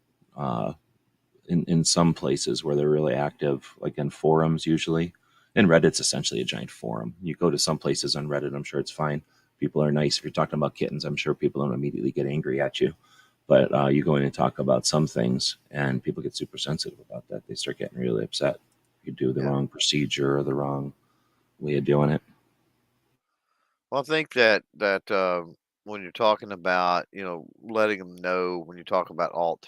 in some places where they're really active, like in forums usually. And Reddit's essentially a giant forum. You go to some places on Reddit, I'm sure it's fine. People are nice. If you're talking about kittens, I'm sure people don't immediately get angry at you. But you go in and talk about some things, and people get super sensitive about that. They start getting really upset. You do the Yeah. wrong procedure or the wrong way of doing it. Well, I think that when you're talking about, letting them know when you talk about alt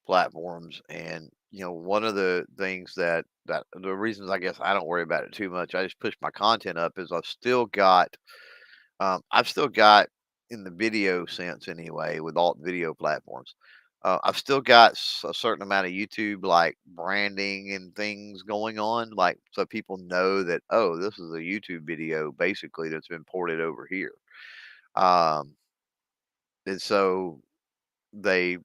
platforms, and one of the things that the reasons I guess I don't worry about it too much, I just push my content up, is I've still got, in the video sense anyway, with alt video platforms, I've still got a certain amount of YouTube like branding and things going on, like so people know that, oh, this is a YouTube video basically that's been ported over here. Um, and so they,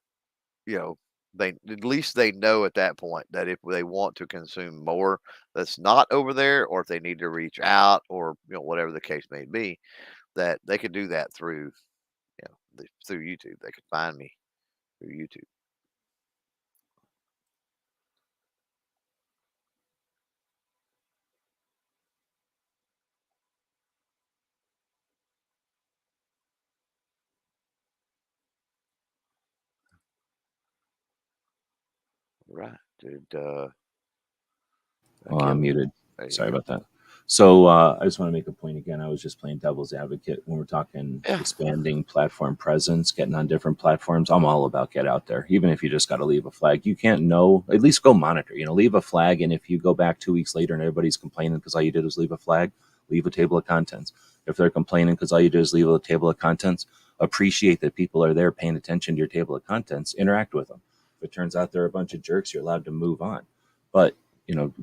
you know, they at least they know at that point that if they want to consume more that's not over there, or if they need to reach out, or whatever the case may be, that they could do that through through YouTube. They could find me through YouTube. Right. Did I Oh, get I'm muted. There you Sorry go. about that. So I just want to make a point again. I was just playing devil's advocate when we're talking Yeah. expanding platform presence, getting on different platforms. I'm all about get out there, even if you just got to leave a flag. You can't know, at least go monitor. Leave a flag, and if you go back 2 weeks later and everybody's complaining because all you did was leave a flag, leave a table of contents. If they're complaining because all you did is leave a table of contents, appreciate that people are there paying attention to your table of contents. Interact with them. If it turns out they're a bunch of jerks, you're allowed to move on. But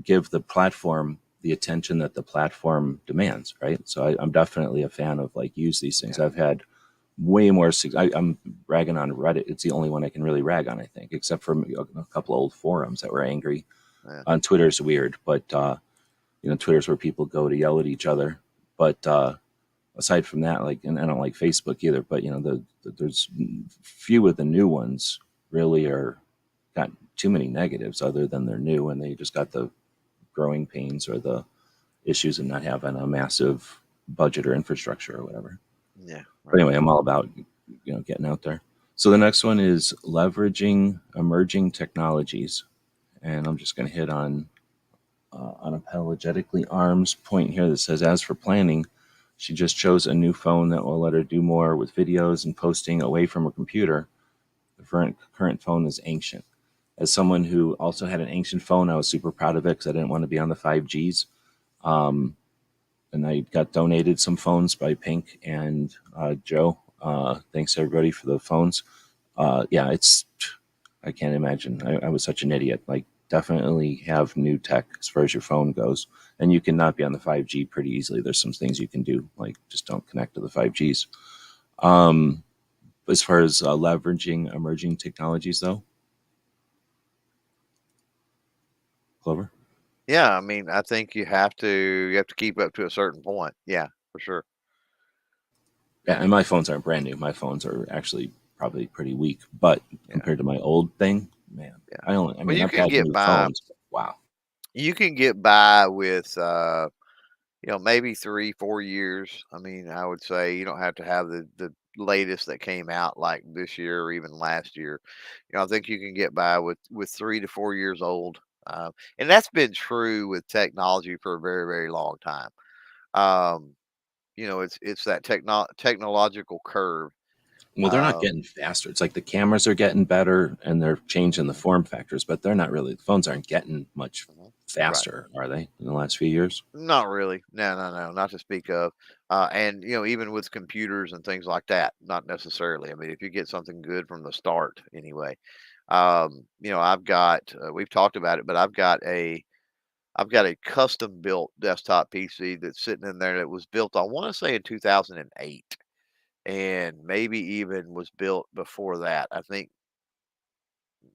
give the platform the attention that the platform demands, right? So I'm definitely a fan of like use these things. Yeah. I've had way more. I'm ragging on Reddit. It's the only one I can really rag on, I think, except for a couple of old forums that were angry. Yeah. On Twitter's weird, but Twitter's where people go to yell at each other. But aside from that, like, and I don't like Facebook either. But there's few of the new ones really are got too many negatives other than they're new and they just got the growing pains or the issues of not having a massive budget or infrastructure or whatever. Yeah. But Right. anyway, I'm all about getting out there. So the next one is leveraging emerging technologies, and I'm just going to hit on unapologetically Arm's point here that says, as for planning, she just chose a new phone that will let her do more with videos and posting away from her computer. The current phone is ancient. As someone who also had an ancient phone, I was super proud of it because I didn't want to be on the 5Gs. Um, and I got donated some phones by Pink and Joe. Thanks everybody for the phones. Yeah, I can't imagine. I was such an idiot. Like, definitely have new tech as far as your phone goes, and you can not be on the 5G pretty easily. There's some things you can do, like just don't connect to the 5Gs. As far as leveraging emerging technologies, though, Clover. Yeah. I mean, I think you have to keep up to a certain point. Yeah, for sure. Yeah, and my phones aren't brand new. My phones are actually probably pretty weak, but Yeah. compared to my old thing, man, Yeah. I Well, mean, I've had new phones. But wow. You can get by with maybe 3, 4 years. I mean, I would say you don't have to have the latest that came out like this year or even last year. I think you can get by with 3 to 4 years old. And that's been true with technology for a very, very long time. Um, it's that technological curve. Well, they're not Um, getting faster. It's like the cameras are getting better and they're changing the mhm, form factors, but they're not really. The phones aren't getting much mhm. Right. faster, are they? In the last few years? Not really. No, no, no, not to speak of. And even with computers and things like that, not necessarily. I mean, if you get something good from the start, anyway. I've got. We've talked about it, but I've got a custom built desktop PC that's sitting in there that was built, I want to say, in 2008, and maybe even was built before that. I think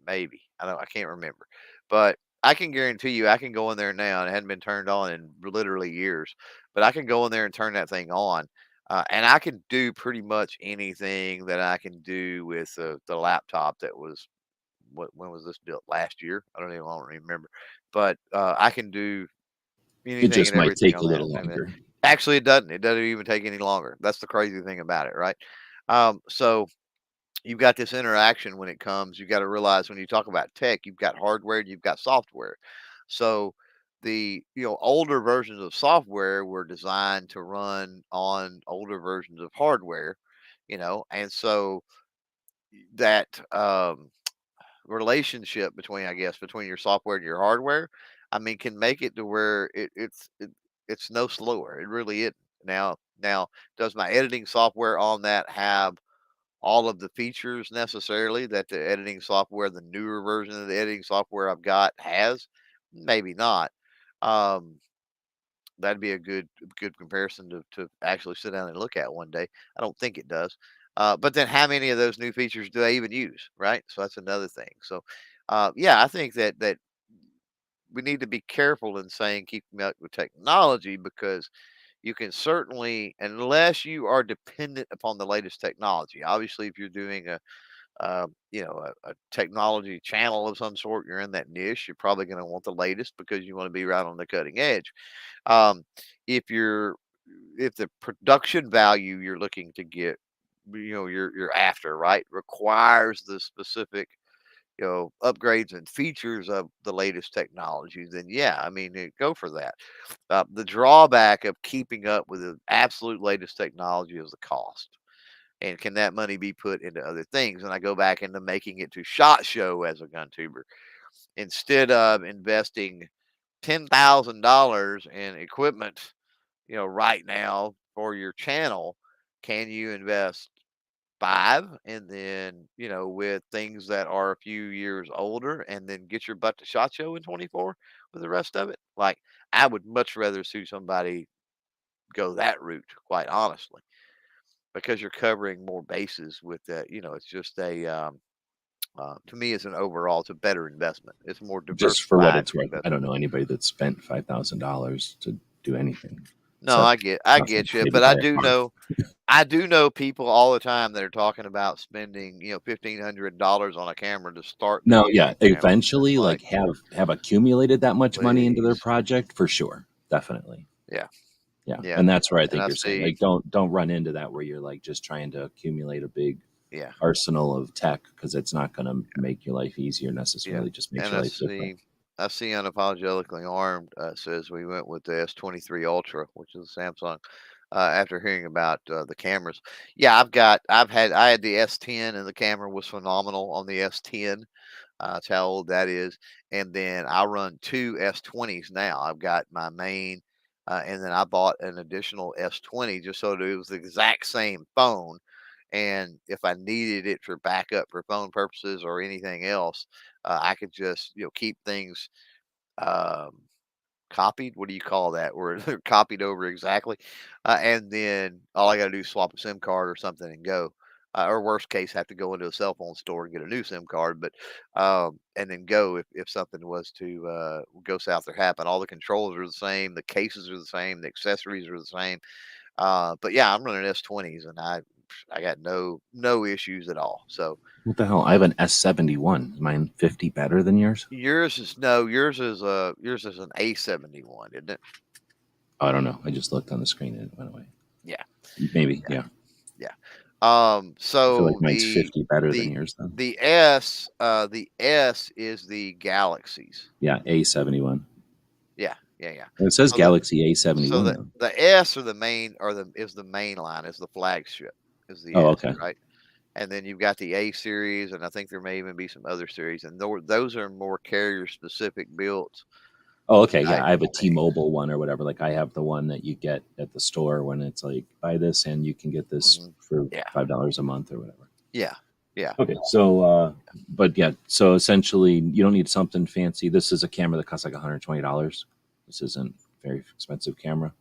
maybe. I can't remember. But I can guarantee you I can go in there now, and it hadn't been turned on in literally years, but I can go in there and turn that thing on. And I can do pretty much anything that I can do with the laptop that was when was this built? Last year? I don't even remember. But I can do It anything just and might everything take a on that. little longer. Actually, it doesn't. It doesn't even take any longer. That's the crazy thing about it, right? So you've got this interaction when it comes. You got to realize when you talk about tech, you've got hardware and you've got software. So the older versions of software were designed to run on older versions of hardware, and so that relationship between, I guess, between your software and your hardware, I mean, can make it to where it's no slower. It really isn't. Now, does my editing software on that have all of the features necessarily that the editing software, the newer version of the editing software I've got has? Maybe not. Um, that'd be a good comparison to actually sit down and look at one day. I don't think it does. But then how many of those new features do I even use? Right. So that's another thing. So yeah, I think that we need to be careful in saying keeping up with technology because you can certainly, unless you are dependent upon the latest technology. Obviously, if you're doing a technology channel of some sort, you're in that niche, you're probably going to want the latest because you want to be right on the cutting edge. Um, if you're if the production value you're looking to get, you're after, right, requires the specific, upgrades and features of the latest technology, then yeah, I mean, go for that. The drawback of keeping up with the absolute latest technology is the cost. And can that money be put into other things? And I go back into making it to SHOT Show as a gun tuber. Instead of investing $10,000 in equipment, right now for your channel, can you invest five and then, with things that are a few years older and then get your butt to SHOT Show in 24 with the rest of it? Like, I would much rather see somebody go that route, quite honestly, because you're covering more bases with that. It's just to me, it's an overall, it's a better investment. It's more Just for what diversified it's worth, I investment. don't know anybody that spent $5,000 to do anything No, except I possibly get you, maybe but buy a car. I do know people all the time that are talking about spending, $1,500 on a camera to start their No, yeah, YouTube channel. It's eventually, like, like have accumulated that much money into their please, project for sure, definitely. yeah, Yeah, yeah, and that's where I and think I you're saying see, like don't run into that where you're like just trying to accumulate a big yeah, arsenal of tech because it's not going to make your life easier yeah, necessarily. It just makes and your life different. I see unapologetically armed says we went with the S23 Ultra, which is a Samsung. After hearing about the cameras, yeah, I had the S10 and the camera was phenomenal on the S10. That's how old that is. And then I run two S20s now. I've got my main, and then I bought an additional S20 just so that it was the exact same phone. And if I needed it for backup for phone purposes or anything else, I could just keep things um, copied. What do you call that? Where they're copied over exactly, and then all I got to do is swap a SIM card or something and go. Or worst case, have to go into a cell phone store and get a new SIM card, but and then go if something was to go south or happen. All the controls are the same, the cases are the same, the accessories are the same. But yeah, I'm running S20s and I got no issues at all. So What the hell? I have an S71. Is mine 50 better than yours? yours is no, yours is an A71, isn't it? Oh, I don't know. I just looked on the screen and it went away. Yeah. Maybe, yeah. Yeah. I feel like So mine's 50 better than the yours then. the S is the galaxies. Yeah, A71. Yeah, yeah, yeah. It says So the Galaxy so A71 the though. the S or the main or the is the main line is the flagship is the Oh, S, okay. right? And then you've got the A series, and I think there may even be some other series, and those are more carrier specific built Oh, okay. Yeah, type I have a things. T-Mobile one or whatever. Like I have the one that you get at the store when it's like buy this and you can get this Hmm. for Yeah, $5 a month or whatever. yeah, yeah. Okay, so but yeah, so essentially you don't need something fancy. This is a camera that costs like $120. This isn't a very expensive camera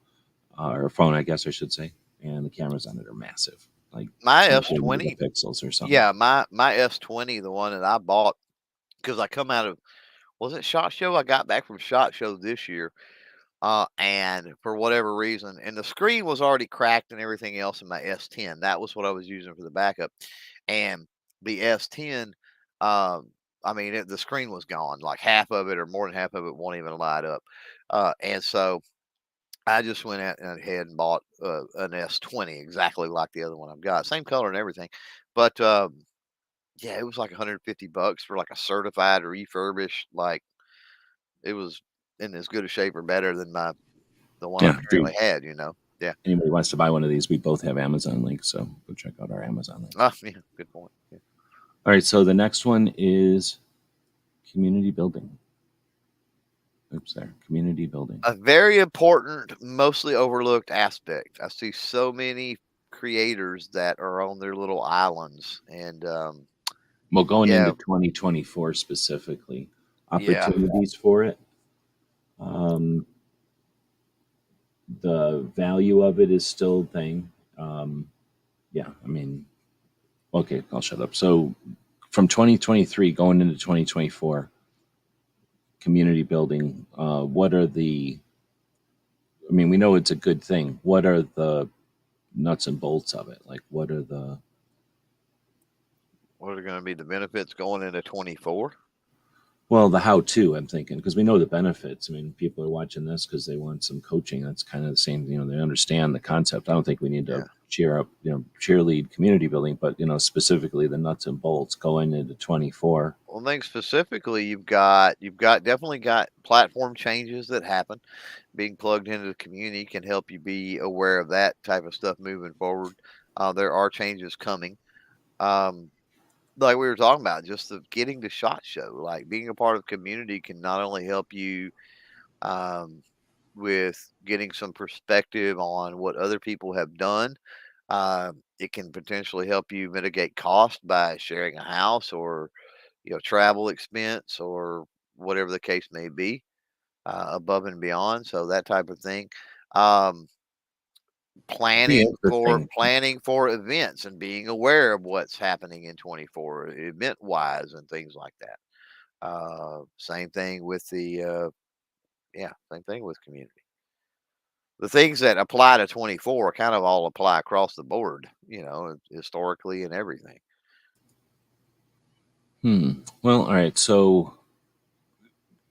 or a phone, I guess I should say. And the cameras on it are massive, like My 24 S20, megapixels or something. yeah, my S20, the one that I bought. because I come out of, was it SHOT Show? I got back from SHOT Show this year, and for whatever reason, and the screen was already cracked and everything else in my S10. That was what I was using for the backup, and the S10, um, I mean, the screen was gone, like half of it or more than half of it won't even light up, and so I just went out and ahead and bought an S20, exactly like the other one I've got, same color and everything, but yeah, it was like $150 for like a certified refurbished, like it was in as good a shape or better than the one I Yeah, currently had, you know? Yeah. anybody wants to buy one of these, we both have Amazon links, so go check out our Amazon links. Yeah, good point. Yeah. All right, so the next one is community building. Oops, there, community building. A very important, mostly overlooked aspect. I see so many creators that are on their little islands, and Well, going yeah, into 2024 specifically, yeah. opportunities for it. Um, the value of it is still a thing. Yeah, I mean, okay, I'll shut up. So from 2023 going into 2024, community building, what are the, I mean, we know it's a good thing. What are the nuts and bolts of it? Like, what are the, What are going to be the benefits going into 24? well, the how to, I'm thinking, because we know the benefits. I mean, people are watching this because they want some coaching. That's kind of the same, they understand the concept. I don't think we need to Yeah. cheer up, cheerlead community building, but, specifically the nuts and bolts going into 24. Well, I think specifically you've got definitely got platform changes that happen. Being plugged into the community can help you be aware of that type of stuff moving forward. There are changes coming. Um, like we were talking about, just the getting to SHOT Show, like being a part of community can not only help you um, with getting some perspective on what other people have done. It can potentially help you mitigate cost by sharing a house or travel expense or whatever the case may be, above and beyond. So that type of thing. Um, Be interesting. planning for events and being aware of what's happening in 24 event wise and things like that. Same thing with the same thing with community. The things that apply to 24 kind of all apply across the board, historically and everything. Well, all right. So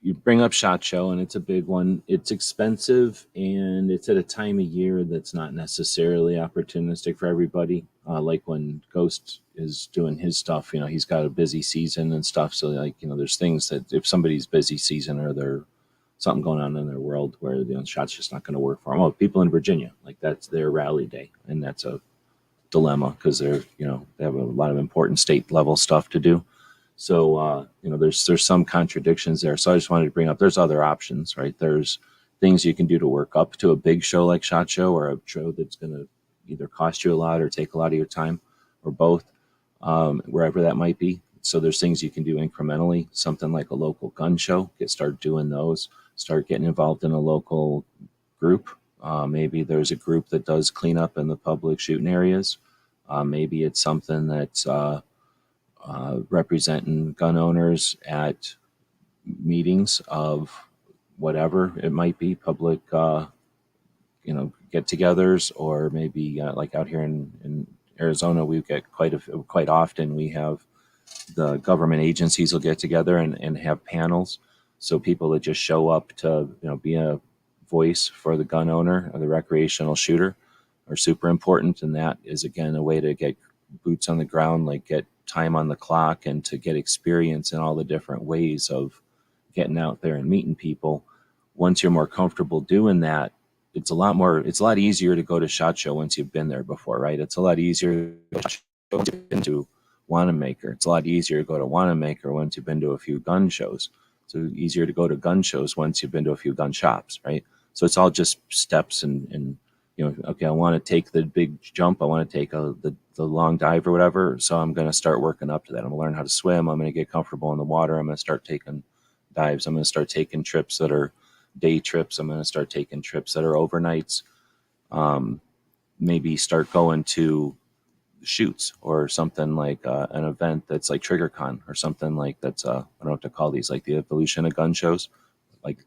you bring up SHOT Show, and it's a big one. It's expensive, and it's at a time of year that's not necessarily opportunistic for everybody. Like when Ghost is doing his stuff, he's got a busy season and stuff. So, like, there's things that if somebody's busy season or they're something going on in their world where SHOT's just not going to work for them. Oh, people in Virginia, like that's their rally day, and that's a dilemma because they have a lot of important state level stuff to do. So there's some contradictions there. So I just wanted to bring up there's other options, right? There's things you can do to work up to a big show like SHOT Show or a show that's going to either cost you a lot or take a lot of your time, or both, wherever that might be. So there's things you can do incrementally. Something like a local gun show, start doing those. Start getting involved in a local group. Maybe there's a group that does cleanup in the public shooting areas. Maybe it's something that's representing gun owners at meetings of whatever it might be, public, get-togethers, or maybe like out here in Arizona, we get quite often we have the government agencies will get together and have panels. So people that just show up to be a voice for the gun owner or the recreational shooter are super important, and that is again a way to get boots on the ground, like get time on the clock, and to get experience in all the different ways of getting out there and meeting people. Once you're more comfortable doing that, it's a lot easier to go to SHOT Show once you've been there before, right? It's a lot easier once you've been to Wanamaker. It's a lot easier to go to Wanamaker once you've been to a few gun shows. It's easier to go to gun shows once you've been to a few gun shops, right? So it's all just steps and okay, I want to take the big jump. I want to take the long dive or whatever. So I'm going to start working up to that. I'm going to learn how to swim. I'm going to get comfortable in the water. I'm going to start taking dives. I'm going to start taking trips that are day trips. I'm going to start taking trips that are overnights. Maybe start going to shoots or something like an event that's like TriggerCon or something like that's I don't know what to call these, like the evolution of gun shows, like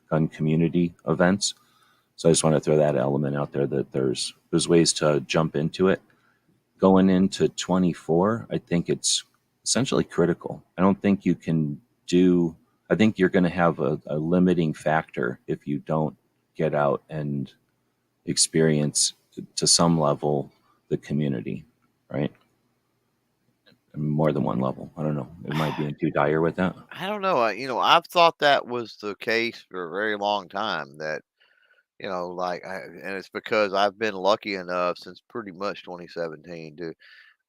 gun community events. So I just want to throw that element out there that there's ways to jump into it. Going into 24, I think it's essentially critical. I don't think you can do. I think you're going to have a limiting factor if you don't get out and experience to some level the community, right? More than one level. I don't know. It might be too dire with that. I don't know. I've thought that was the case for a very long time. That and it's because I've been lucky enough since pretty much 2017 to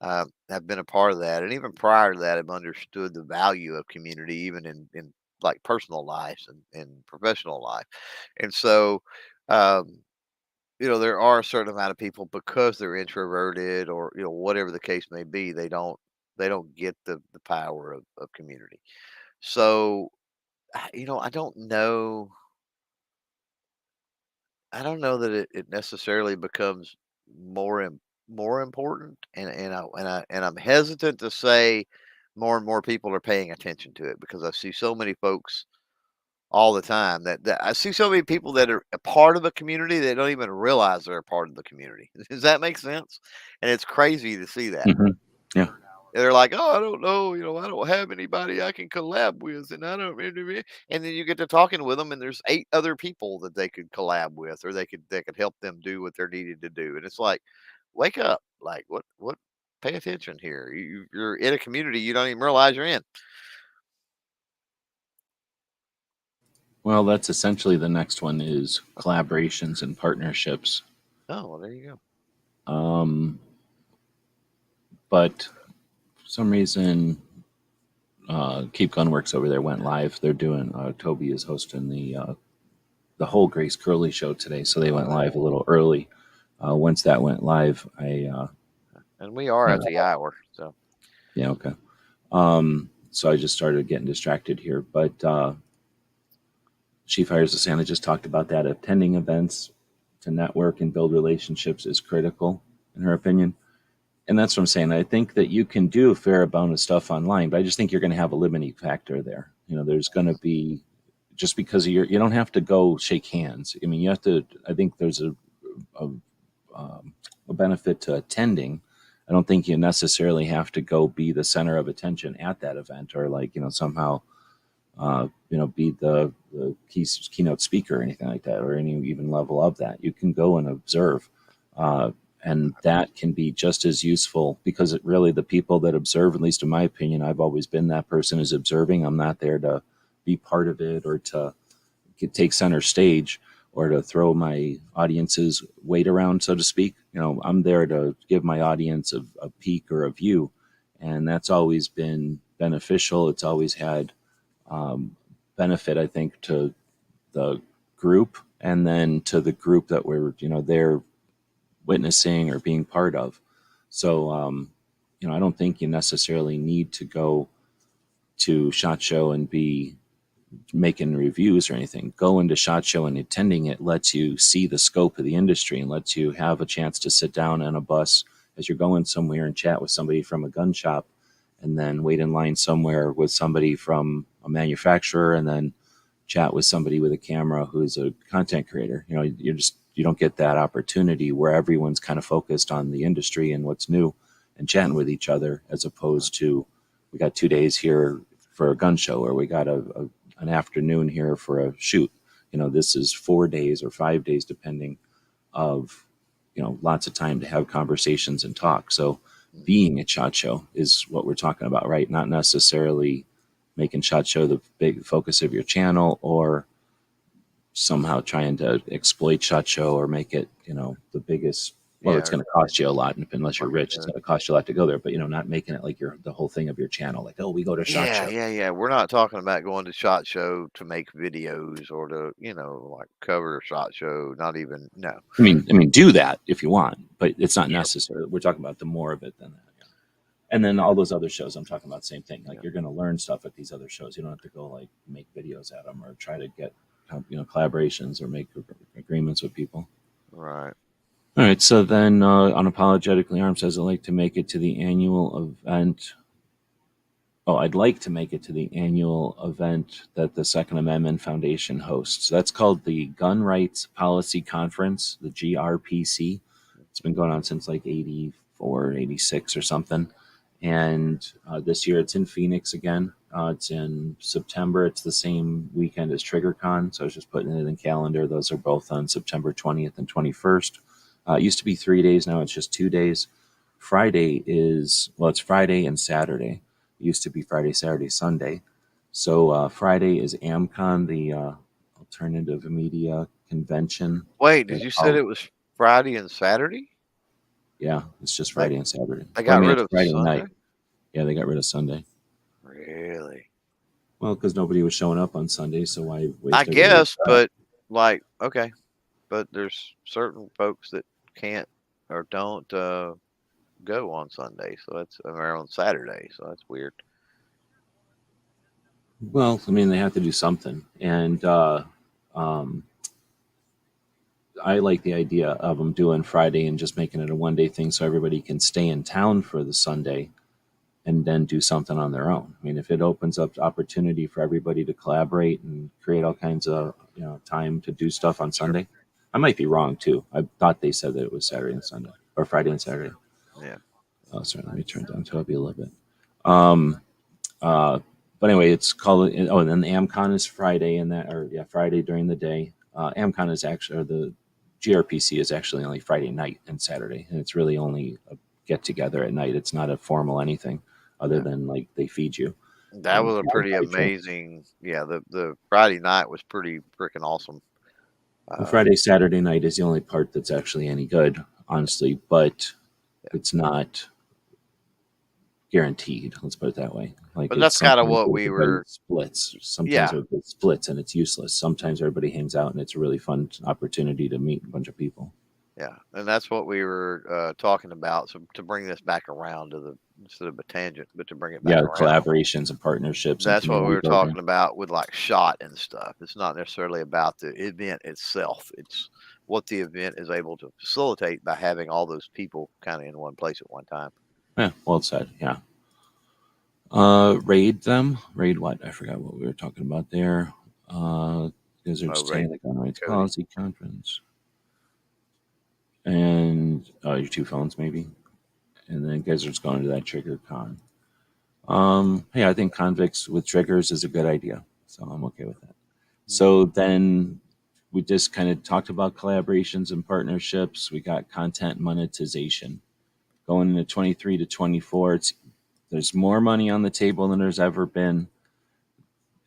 have been a part of that, and even prior to that, I've understood the value of community, even in like personal lives and professional life. And so, um, there are a certain amount of people because they're introverted or whatever the case may be, they don't get the power of community. So, I don't know. I don't know that it necessarily becomes more more important, and I'm hesitant to say more and more people are paying attention to it because I see so many folks all the time that I see so many people that are a part of a community they don't even realize they're a part of the community. Does that make sense? And it's crazy to see that. Hmm. Yeah. They're like, "Oh, I don't know, I don't have anybody I can collab with, and I don't," and then you get to talking with them, and there's 8 other people that they could collab with, or they could help them do what they're needed to do, and it's like, wake up, like, what? Pay attention here. You're in a community you don't even realize you're in. Well, that's essentially the next one is collaborations and partnerships. Oh, well, there you go. Um, but for some reason, Keep Gunworks over there went live. They're doing Toby is hosting the whole Grace Curley show today, so they went live a little early. Once that went live, And we are kind at of the hour, so yeah, okay. So I just started getting distracted here, but Chief Hires the Santa just talked about that. Attending events to network and build relationships is critical, in her opinion. And that's what I'm saying. I think that you can do a fair amount of stuff online, but I just think you're going to have a limiting factor there. There's going to be just because you don't have to go shake hands. I mean, you have to. I think there's a, a benefit to attending. I don't think you necessarily have to go be the center of attention at that event or like somehow be the keynote speaker or anything like that, or any even level of that. You can go and observe. And that can be just as useful because it really, the people that observe, at least in my opinion, I've always been that person who's observing. I'm not there to be part of it or to take center stage or to throw my audience's weight around, so to speak. I'm there to give my audience a peek or a view. And that's always been beneficial. It's always had um, benefit, I think, to the group and then to the group that we're, they're witnessing or being part of. So, I don't think you necessarily need to go to SHOT Show and be making reviews or anything. Going to SHOT Show and attending it lets you see the scope of the industry and lets you have a chance to sit down on a bus as you're going somewhere and chat with somebody from a gun shop and then wait in line somewhere with somebody from a manufacturer and then chat with somebody with a camera who's a content creator. You don't get that opportunity where everyone's kind of focused on the industry and what's new and chatting with each other as opposed to we got 2 days here for a gun show or we got an afternoon here for a shoot. This is 4 days or 5 days depending of lots of time to have conversations and talk. So being at SHOT Show is what we're talking about, right? Not necessarily making SHOT Show the big focus of your channel or somehow trying to exploit SHOT Show or make it, the biggest. Well, it's yeah. going to cost you a lot, and unless you're Or, rich, it's going to cost you a lot to go there. But not making it like you're the whole thing of your channel. Like, oh, we go to SHOT Yeah, Show. yeah, yeah. We're not talking about going to SHOT Show to make videos or to, like cover a SHOT Show. Not even, no. I mean, do that if you want, but it's not Yeah, necessary. We're talking about the more of it than that. Yeah. And then all those other shows, I'm talking about same thing. Like yeah. you're going to learn stuff at these other shows. You don't have to go like make videos at them or try to get collaborations or make agreements with people. Right. All right, so then Unapologetically Armed says, I'd like to make it to the annual event. Oh, I'd like to make it to the annual event that the Second Amendment Foundation hosts. That's called the Gun Rights Policy Conference, the GRPC. It's been going on since like 84, 86 or something. And this year it's in Phoenix again. It's in September. It's the same weekend as TriggerCon. So I was just putting it in the calendar. Those are both on September 20th and 21st. It used to be 3 days. Now it's just 2 days. It's Friday and Saturday. It used to be Friday, Saturday, Sunday. So Friday is AmCon, the Alternative Media Convention. Wait, did you said it was Friday and Saturday? Yeah, it's just They, Friday and Saturday. they Well, I got mean, rid it's of Friday Sunday? night. Yeah, they got rid of Sunday. Really? Well, because nobody was showing up on Sunday, so why waste I everybody's guess, time? but like, okay, but there's certain folks that can't or don't go on Sunday, so that's or on Saturday, so that's weird. Well, I mean, they have to do something. And um, I like the idea of them doing Friday and just making it a 1 day thing so everybody can stay in town for the Sunday and then do something on their own. I mean, if it opens up opportunity for everybody to collaborate and create all kinds of time to do stuff on Sure. Sunday, I might be wrong too. I thought they said that it was Saturday and Sunday or Friday and Saturday. Yeah. Oh, sorry, let me turn down Toby a little bit. Um, uh, but anyway, it's called. Oh, and then the AmCon is Friday, Friday during the day. AmCon is actually, or the GRPC is actually only Friday night and Saturday, and it's really only a get together at night. It's not a formal anything other Yeah. than like they feed you. That was a pretty Everybody drinks. amazing. Yeah, the Friday night was pretty freaking awesome. The Friday Saturday night is the only part that's actually any good, honestly, but Yeah. it's not guaranteed. Let's put it that way. Like But it's that's kind of sometimes what we everybody were. splits. Sometimes Yeah, everybody splits and it's useless. Sometimes everybody hangs out and it's a really fun opportunity to meet a bunch of people. yeah, and that's what we were talking about. So to bring this back around to the instead of a tangent, but to bring it back Yeah, around, collaborations and partnerships and that's what we community were building. talking about with like shot and stuff. It's not necessarily about the event itself. It's what the event is able to facilitate by having all those people kind of in one place at one time. Yeah, well said. Yeah. Raid them. Raid what? I forgot what we were talking about there. Gizzard Oh, stay right, the gun rights Cody. policy conference. And your two phones maybe. And then Gizzard's going to that trigger con. Hey, I think convicts with triggers is a good idea. So I'm okay with that. So then we just kind of talked about collaborations and partnerships. We got content monetization. Going into 23 to 24, there's more money on the table than there's ever been.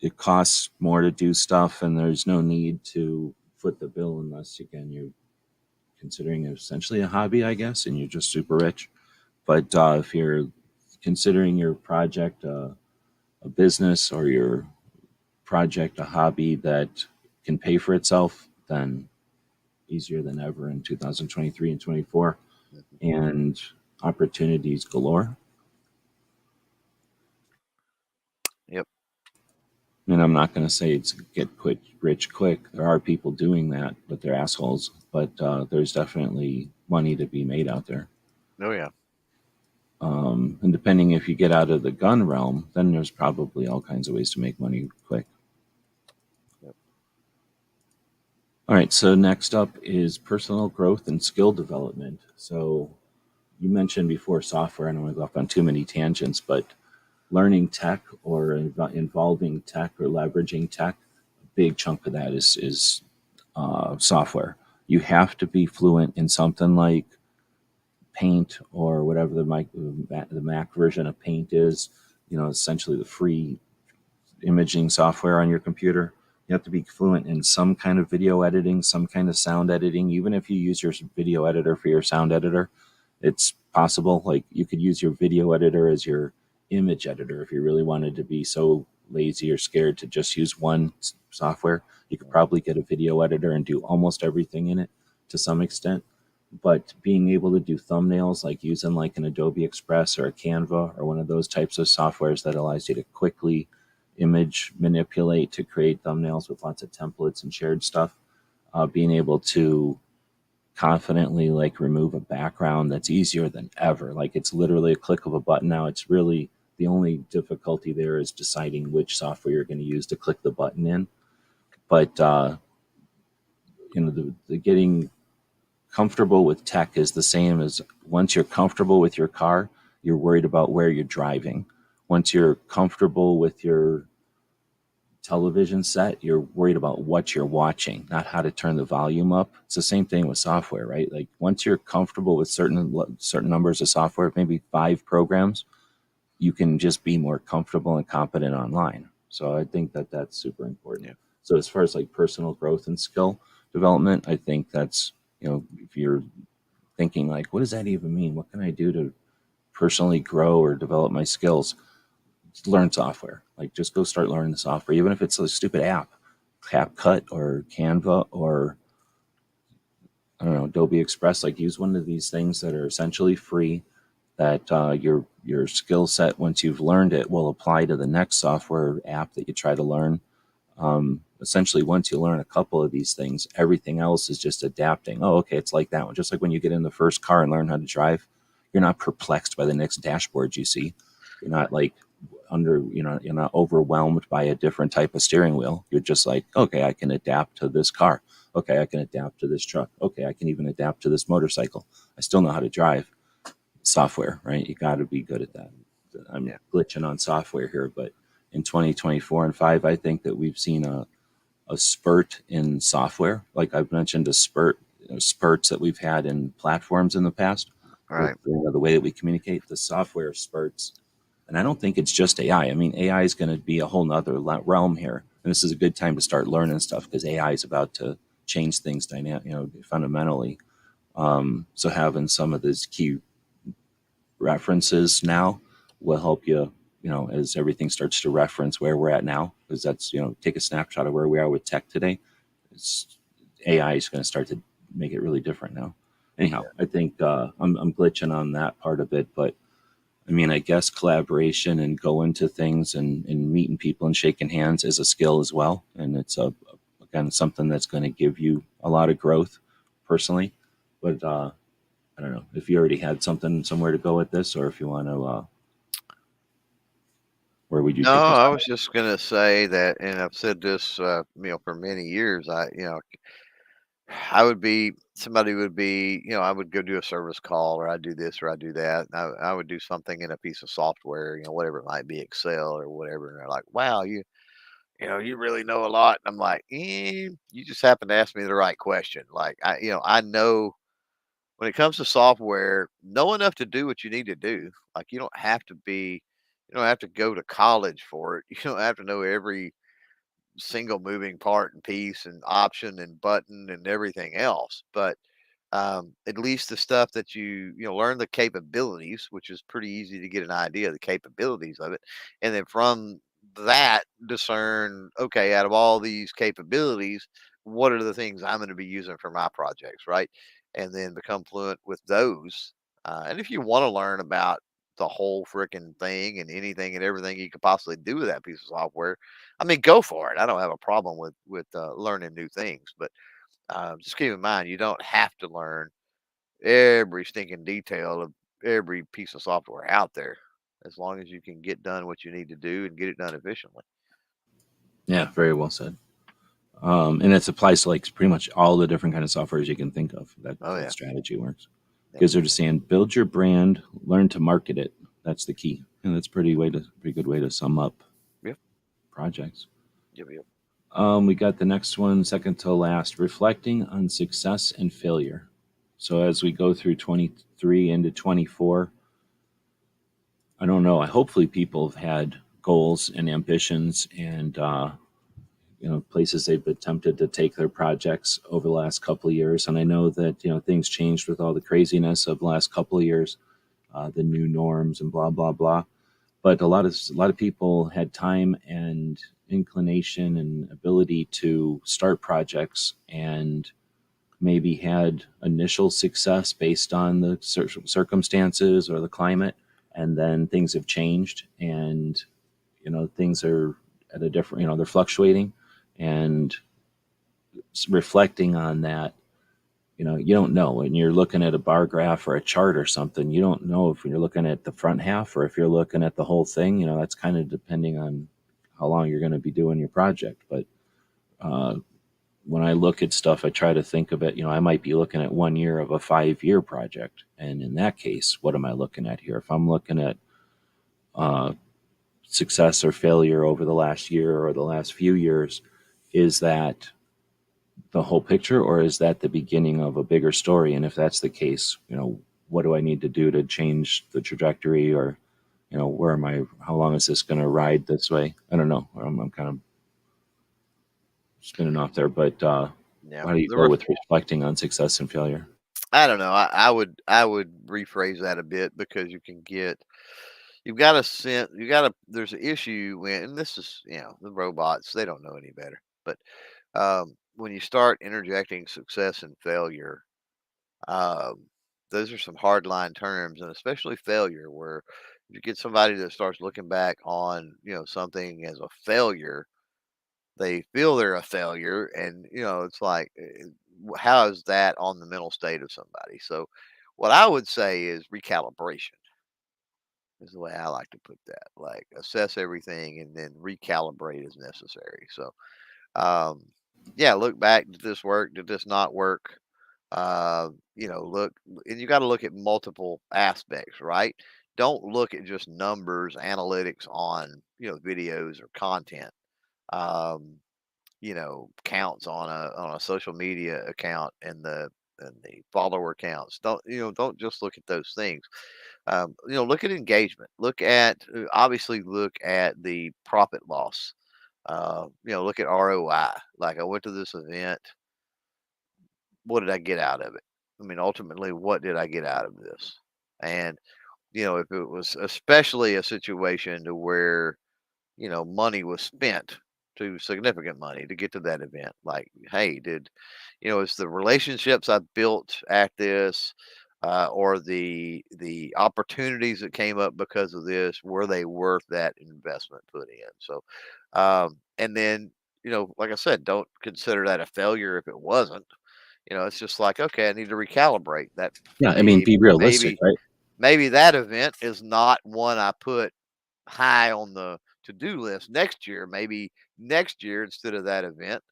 It costs more to do stuff, and there's no need to foot the bill unless, again, you're considering it essentially a hobby, I guess, and you're just super rich. But if you're considering your project a business or your project a hobby that can pay for itself, then easier than ever in 2023 and 24, and opportunities galore. Yep. And I'm not going to say it's get quit rich quick. There are people doing that, but they're assholes. But there's definitely money to be made out there. Oh yeah. And depending if you get out of the gun realm, then there's probably all kinds of ways to make money quick. Yep. All right, so next up is personal growth and skill development. So you mentioned before software. I don't want to go off on too many tangents, but learning tech or involving tech or leveraging tech, a big chunk of that is software. You have to be fluent in something like Paint or whatever the Mac version of Paint is. Essentially the free imaging software on your computer. You have to be fluent in some kind of video editing, some kind of sound editing. Even if you use your video editor for your sound editor, it's possible. Like you could use your video editor as your image editor if you really wanted to be so lazy or scared to just use one software. You could probably get a video editor and do almost everything in it to some extent. But being able to do thumbnails, like using like an Adobe Express or a Canva or one of those types of softwares that allows you to quickly image manipulate to create thumbnails with lots of templates and shared stuff, being able to confidently like remove a background that's easier than ever. Like it's literally a click of a button now. It's really the only difficulty there is deciding which software you're going to use to click the button in. But the getting comfortable with tech is the same as once you're comfortable with your car, you're worried about where you're driving. Once you're comfortable with your television set, you're worried about what you're watching, not how to turn the volume up. It's the same thing with software, right? Like once you're comfortable with certain numbers of software, maybe 5 programs, you can just be more comfortable and competent online. So I think that that's super important. Yeah. So as far as like personal growth and skill development, I think that's, if you're thinking like, what does that even mean? What can I do to personally grow or develop my skills? Learn software. Like just go start learning the software, even if it's a stupid app, CapCut or Canva or I don't know, Adobe Express. Like use one of these things that are essentially free. That your skill set once you've learned it will apply to the next software app that you try to learn. Essentially, once you learn a couple of these things, everything else is just adapting. Oh, okay, it's like that one. Just like when you get in the first car and learn how to drive, you're not perplexed by the next dashboard you see. You're not like you're not overwhelmed by a different type of steering wheel. You're just like, okay, I can adapt to this car. Okay, I can adapt to this truck. Okay, I can even adapt to this motorcycle. I still know how to drive. Software, right? You got to be good at that. I'm Yeah. glitching on software here, but in 2024 and 5, I think that we've seen a spurt in software. Like I've mentioned, spurts that we've had in platforms in the past with Right. the way that we communicate. The software spurts, and I don't think it's just AI. I mean, AI is going to be a whole nother realm here, and this is a good time to start learning stuff because AI is about to change things fundamentally. So having some of these key references now will help you, as everything starts to reference where we're at now, because that's, take a snapshot of where we are with tech today. It's AI is going to start to make it really different now. Anyhow, Yeah. I think I'm glitching on that part of it, but I mean, I guess collaboration and going to things and meeting people and shaking hands is a skill as well, and it's again something that's going to give you a lot of growth personally. But I don't know if you already had something somewhere to go with this, or if you want to. Where would you No, take this? I was just gonna say that, and I've said this, for many years. I would be somebody would be, I would go do a service call, or I'd do this, or I'd do that. And I would do something in a piece of software, whatever it might be, Excel or whatever. And they're like, "Wow, you really know a lot." And I'm like, "You just happen to ask me the right question." Like I know when it comes to software, know enough to do what you need to do. Like you don't have to go to college for it. You don't have to know every single moving part and piece and option and button and everything else. But at least the stuff that learn the capabilities, which is pretty easy to get an idea of the capabilities of it, and then from that discern, okay, out of all these capabilities, what are the things I'm going to be using for my projects, right? And then become fluent with those. And if you want to learn about the whole freaking thing and anything and everything you could possibly do with that piece of software, I mean, go for it. I don't have a problem with learning new things, but just keep in mind, you don't have to learn every stinking detail of every piece of software out there, as long as you can get done what you need to do and get it done efficiently. Yeah, very well said. And it applies to like pretty much all the different kind of softwares you can think of. Oh That yeah, strategy works yep, because they're just saying build your brand, learn to market it. That's the key, and that's pretty good way to sum up yep, projects. yep. We got the next one, second to last, reflecting on success and failure. So as we go through 23 into 24, I don't know. Hopefully, people have had goals and ambitions and places they've attempted to take their projects over the last couple of years. And I know that things changed with all the craziness of the last couple of years, the new norms and blah blah blah. But a lot of people had time and inclination and ability to start projects and maybe had initial success based on the circumstances or the climate, and then things have changed and things are at a different, they're fluctuating, and reflecting on that, You don't know when you're looking at a bar graph or a chart or something. You don't know if you're looking at the front half or if you're looking at the whole thing. That's kind of depending on how long you're going to be doing your project. But uh, when I look at stuff, I try to think of it. I might be looking at 1 year of a 5 year project, and in that case, what am I looking at here? If I'm looking at uh, success or failure over the last year or the last few years, is that the whole picture, or is that the beginning of a bigger story? And if that's the case, what do I need to do to change the trajectory, or where am I? How long is this going to ride this way? I don't know. I'm kind of spinning off there, but Yeah. how do you go with reflecting on success and failure? I don't know. I would rephrase that a bit because you've got a sense there's an issue when, and this is, the robots, they don't know any better. But when you start interjecting success and failure, um, those are some hard line terms, and especially failure, where if you get somebody that starts looking back on, something as a failure, they feel they're a failure, and it's like, how is that on the mental state of somebody? So what I would say is recalibration is the way I like to put that. Like, assess everything and then recalibrate as necessary. So um yeah, look back, did this work, did this not work? Look, and you got to look at multiple aspects, right? Don't look at just numbers, analytics on, videos or content. um Counts on a social media account, and the follower counts. Don't just look at those things. Look at engagement. Obviously look at the profit loss. Look at ROI. Like, I went to this event. What did I get out of it? I mean, ultimately, what did I get out of this? And if it was especially a situation to where money was spent, to significant money, to get to that event. Like, hey, is the relationships I built at this, or the opportunities that came up because of this, were they worth that investment put in? So, and then, like I said, don't consider that a failure if it wasn't. It's just like, okay, I need to recalibrate that. Yeah, I mean, be realistic, Maybe, right? maybe that event is not one I put high on the to-do list next year. Maybe next year, instead of that event,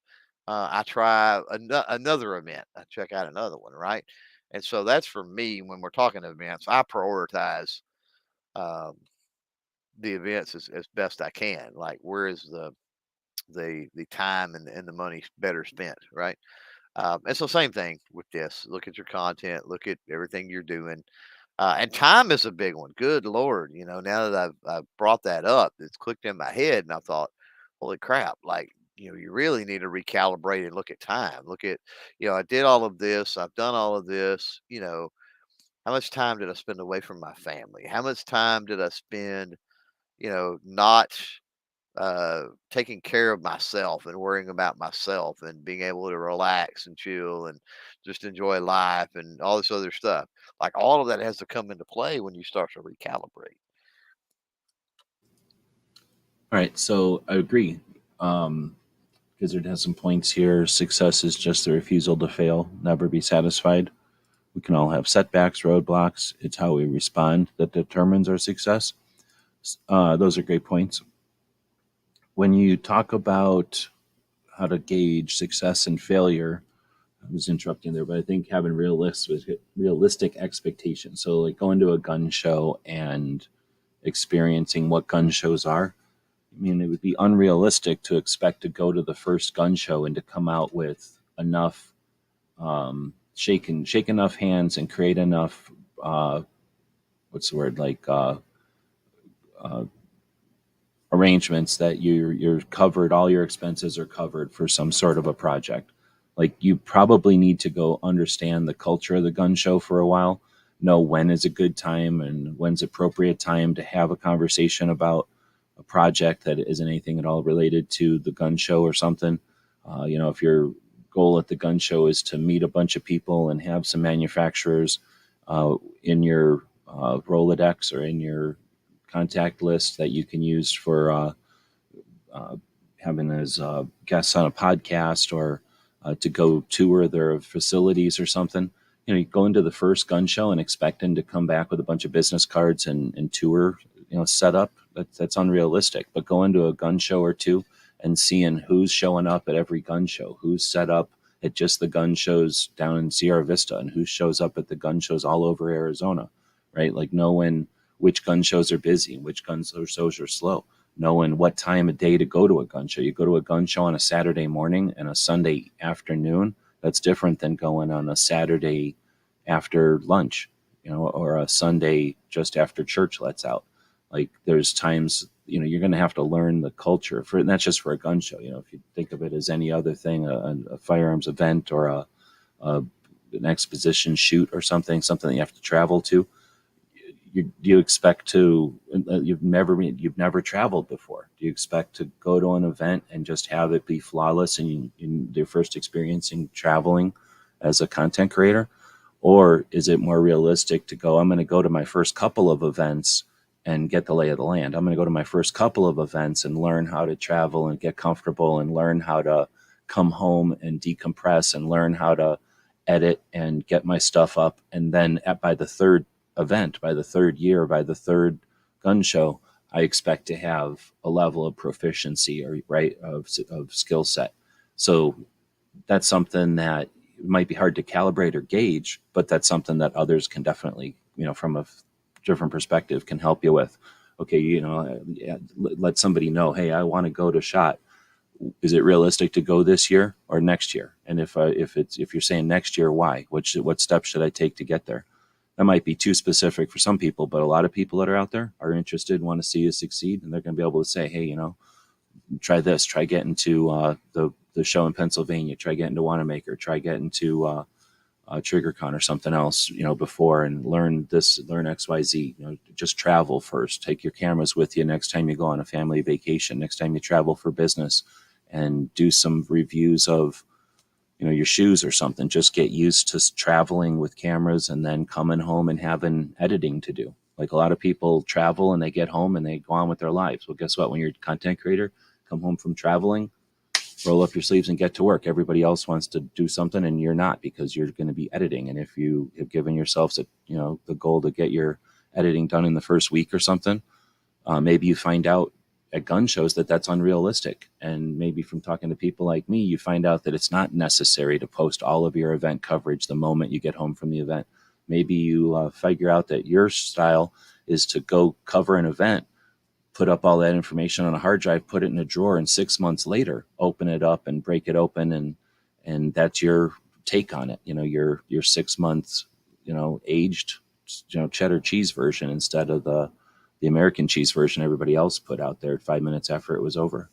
I try another event. I check out another one, right? And so that's for me when we're talking events. I prioritize um, the events as best I can. Like, where is the time and the money better spent, right? And so, same thing with this. Look at your content. Look at everything you're doing. And time is a big one. Good Lord. Now that I've brought that up, it's clicked in my head, and I thought, holy crap, like, you really need to recalibrate and look at time. Look at, I did all of this, I've done all of this, how much time did I spend away from my family? How much time did I spend, not taking care of myself and worrying about myself and being able to relax and chill and just enjoy life and all this other stuff. Like, all of that has to come into play when you start to recalibrate. All right, so I agree. Because it has some points here. Success is just the refusal to fail, never be satisfied. We can all have setbacks, roadblocks. It's how we respond that determines our success. Those are great points. When you talk about how to gauge success and failure, I was interrupting there, but I think having realistic expectations. So, like going to a gun show and experiencing what gun shows are. I mean, it would be unrealistic to expect to go to the first gun show and to come out with enough, shake enough hands and create enough, what's the word, like uh, arrangements that you're covered, all your expenses are covered for some sort of a project. Like, you probably need to go understand the culture of the gun show for a while, know when is a good time and when's appropriate time to have a conversation about a project that isn't anything at all related to the gun show or something. If your goal at the gun show is to meet a bunch of people and have some manufacturers in your Rolodex or in your contact list that you can use for uh, having as guests on a podcast or to go tour their facilities or something. You go into the first gun show and expecting to come back with a bunch of business cards and tour, set up. That's unrealistic. But go into a gun show or two and seeing who's showing up at every gun show, who's set up at just the gun shows down in Sierra Vista, and who shows up at the gun shows all over Arizona, right? Like knowing which gun shows are busy and which gun shows are slow, knowing what time of day to go to a gun show. You go to a gun show on a Saturday morning and a Sunday afternoon. That's different than going on a Saturday after lunch, or a Sunday just after church lets out. Like there's times, you're going to have to learn the culture for, and that's just for a gun show. If you think of it as any other thing, a firearms event or an exposition shoot or something that you have to travel to, you expect to, you've never traveled before. Do you expect to go to an event and just have it be flawless and in your first experience in traveling as a content creator? Or is it more realistic to go, I'm going to go to my first couple of events and get the lay of the land. I'm going to go to my first couple of events and learn how to travel and get comfortable and learn how to come home and decompress and learn how to edit and get my stuff up. And then by the third event, by the third year, by the third gun show, I expect to have a level of proficiency or of skill set. So that's something that might be hard to calibrate or gauge, but that's something that others can definitely, from a different perspective, can help you with. Okay, let somebody know, hey, I want to go to SHOT. Is it realistic to go this year or next year? And if you're saying next year, why? What steps should I take to get there? That might be too specific for some people, but a lot of people that are out there are interested, want to see you succeed, and they're going to be able to say, hey, try this, try getting to the show in Pennsylvania, try getting to Wanamaker, try getting to TriggerCon or something else, before, and learn XYZ. Just travel first. Take your cameras with you next time you go on a family vacation, next time you travel for business, and do some reviews of, your shoes or something. Just get used to traveling with cameras and then coming home and having editing to do. Like a lot of people travel and they get home and they go on with their lives. Well, guess what? When you're a content creator, come home from traveling, roll up your sleeves and get to work. Everybody else wants to do something and you're not, because you're going to be editing. And if you have given yourselves the goal to get your editing done in the first week or something, maybe you find out at gun shows that that's unrealistic. And maybe from talking to people like me, you find out that it's not necessary to post all of your event coverage the moment you get home from the event. Maybe you figure out that your style is to go cover an event, put up all that information on a hard drive, put it in a drawer, and 6 months later, open it up and break it open. And that's your take on it. Your 6 months, aged, cheddar cheese version instead of the American cheese version everybody else put out there 5 minutes after it was over.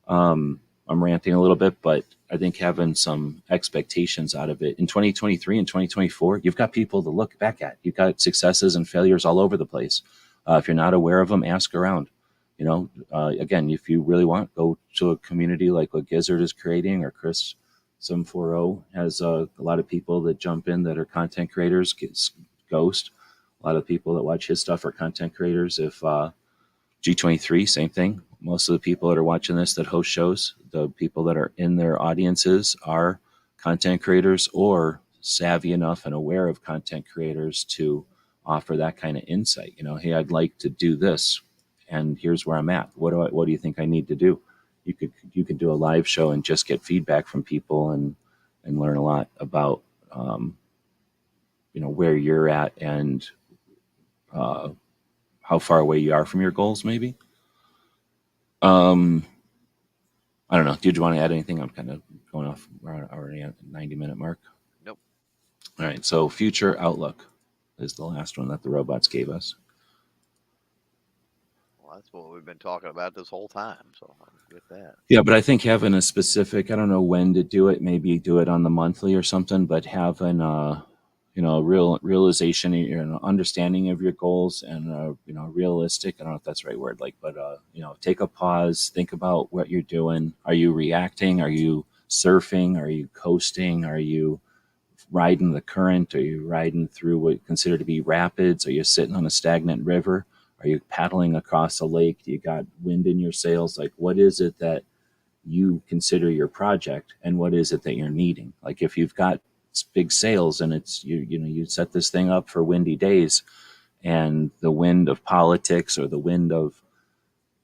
I'm ranting a little bit, but I think having some expectations out of it in 2023 and 2024, you've got people to look back at. You've got successes and failures all over the place. If you're not aware of them, ask around. Again, if you really want, go to a community like what Gizzard is creating, or Chris 740 has a lot of people that jump in that are content creators. Ghost, a lot of people that watch his stuff are content creators. If G23, same thing. Most of the people that are watching this that host shows, the people that are in their audiences are content creators or savvy enough and aware of content creators to offer that kind of insight. Hey, I'd like to do this, and here's where I'm at. What do you think I need to do? You could do a live show and just get feedback from people and learn a lot about where you're at and how far away you are from your goals, maybe. I don't know. Did you want to add anything? I'm kind of going off. We're already at the 90-minute mark. Nope. All right. So future outlook is the last one that the robots gave us. Well, that's what we've been talking about this whole time. So I'm with that. Yeah, but I think having a specific, I don't know when to do it. Maybe do it on the monthly or something. But having real realization, understanding of your goals, and realistic. I don't know if that's the right word. But take a pause, think about what you're doing. Are you reacting? Are you surfing? Are you coasting? Are you riding the current? Are you riding through what you consider to be rapids? Are you sitting on a stagnant river? Are you paddling across a lake? Do you got wind in your sails? Like, what is it that you consider your project and what is it that you're needing. Like if you've got big sales and it's you set this thing up for windy days, and the wind of politics or the wind of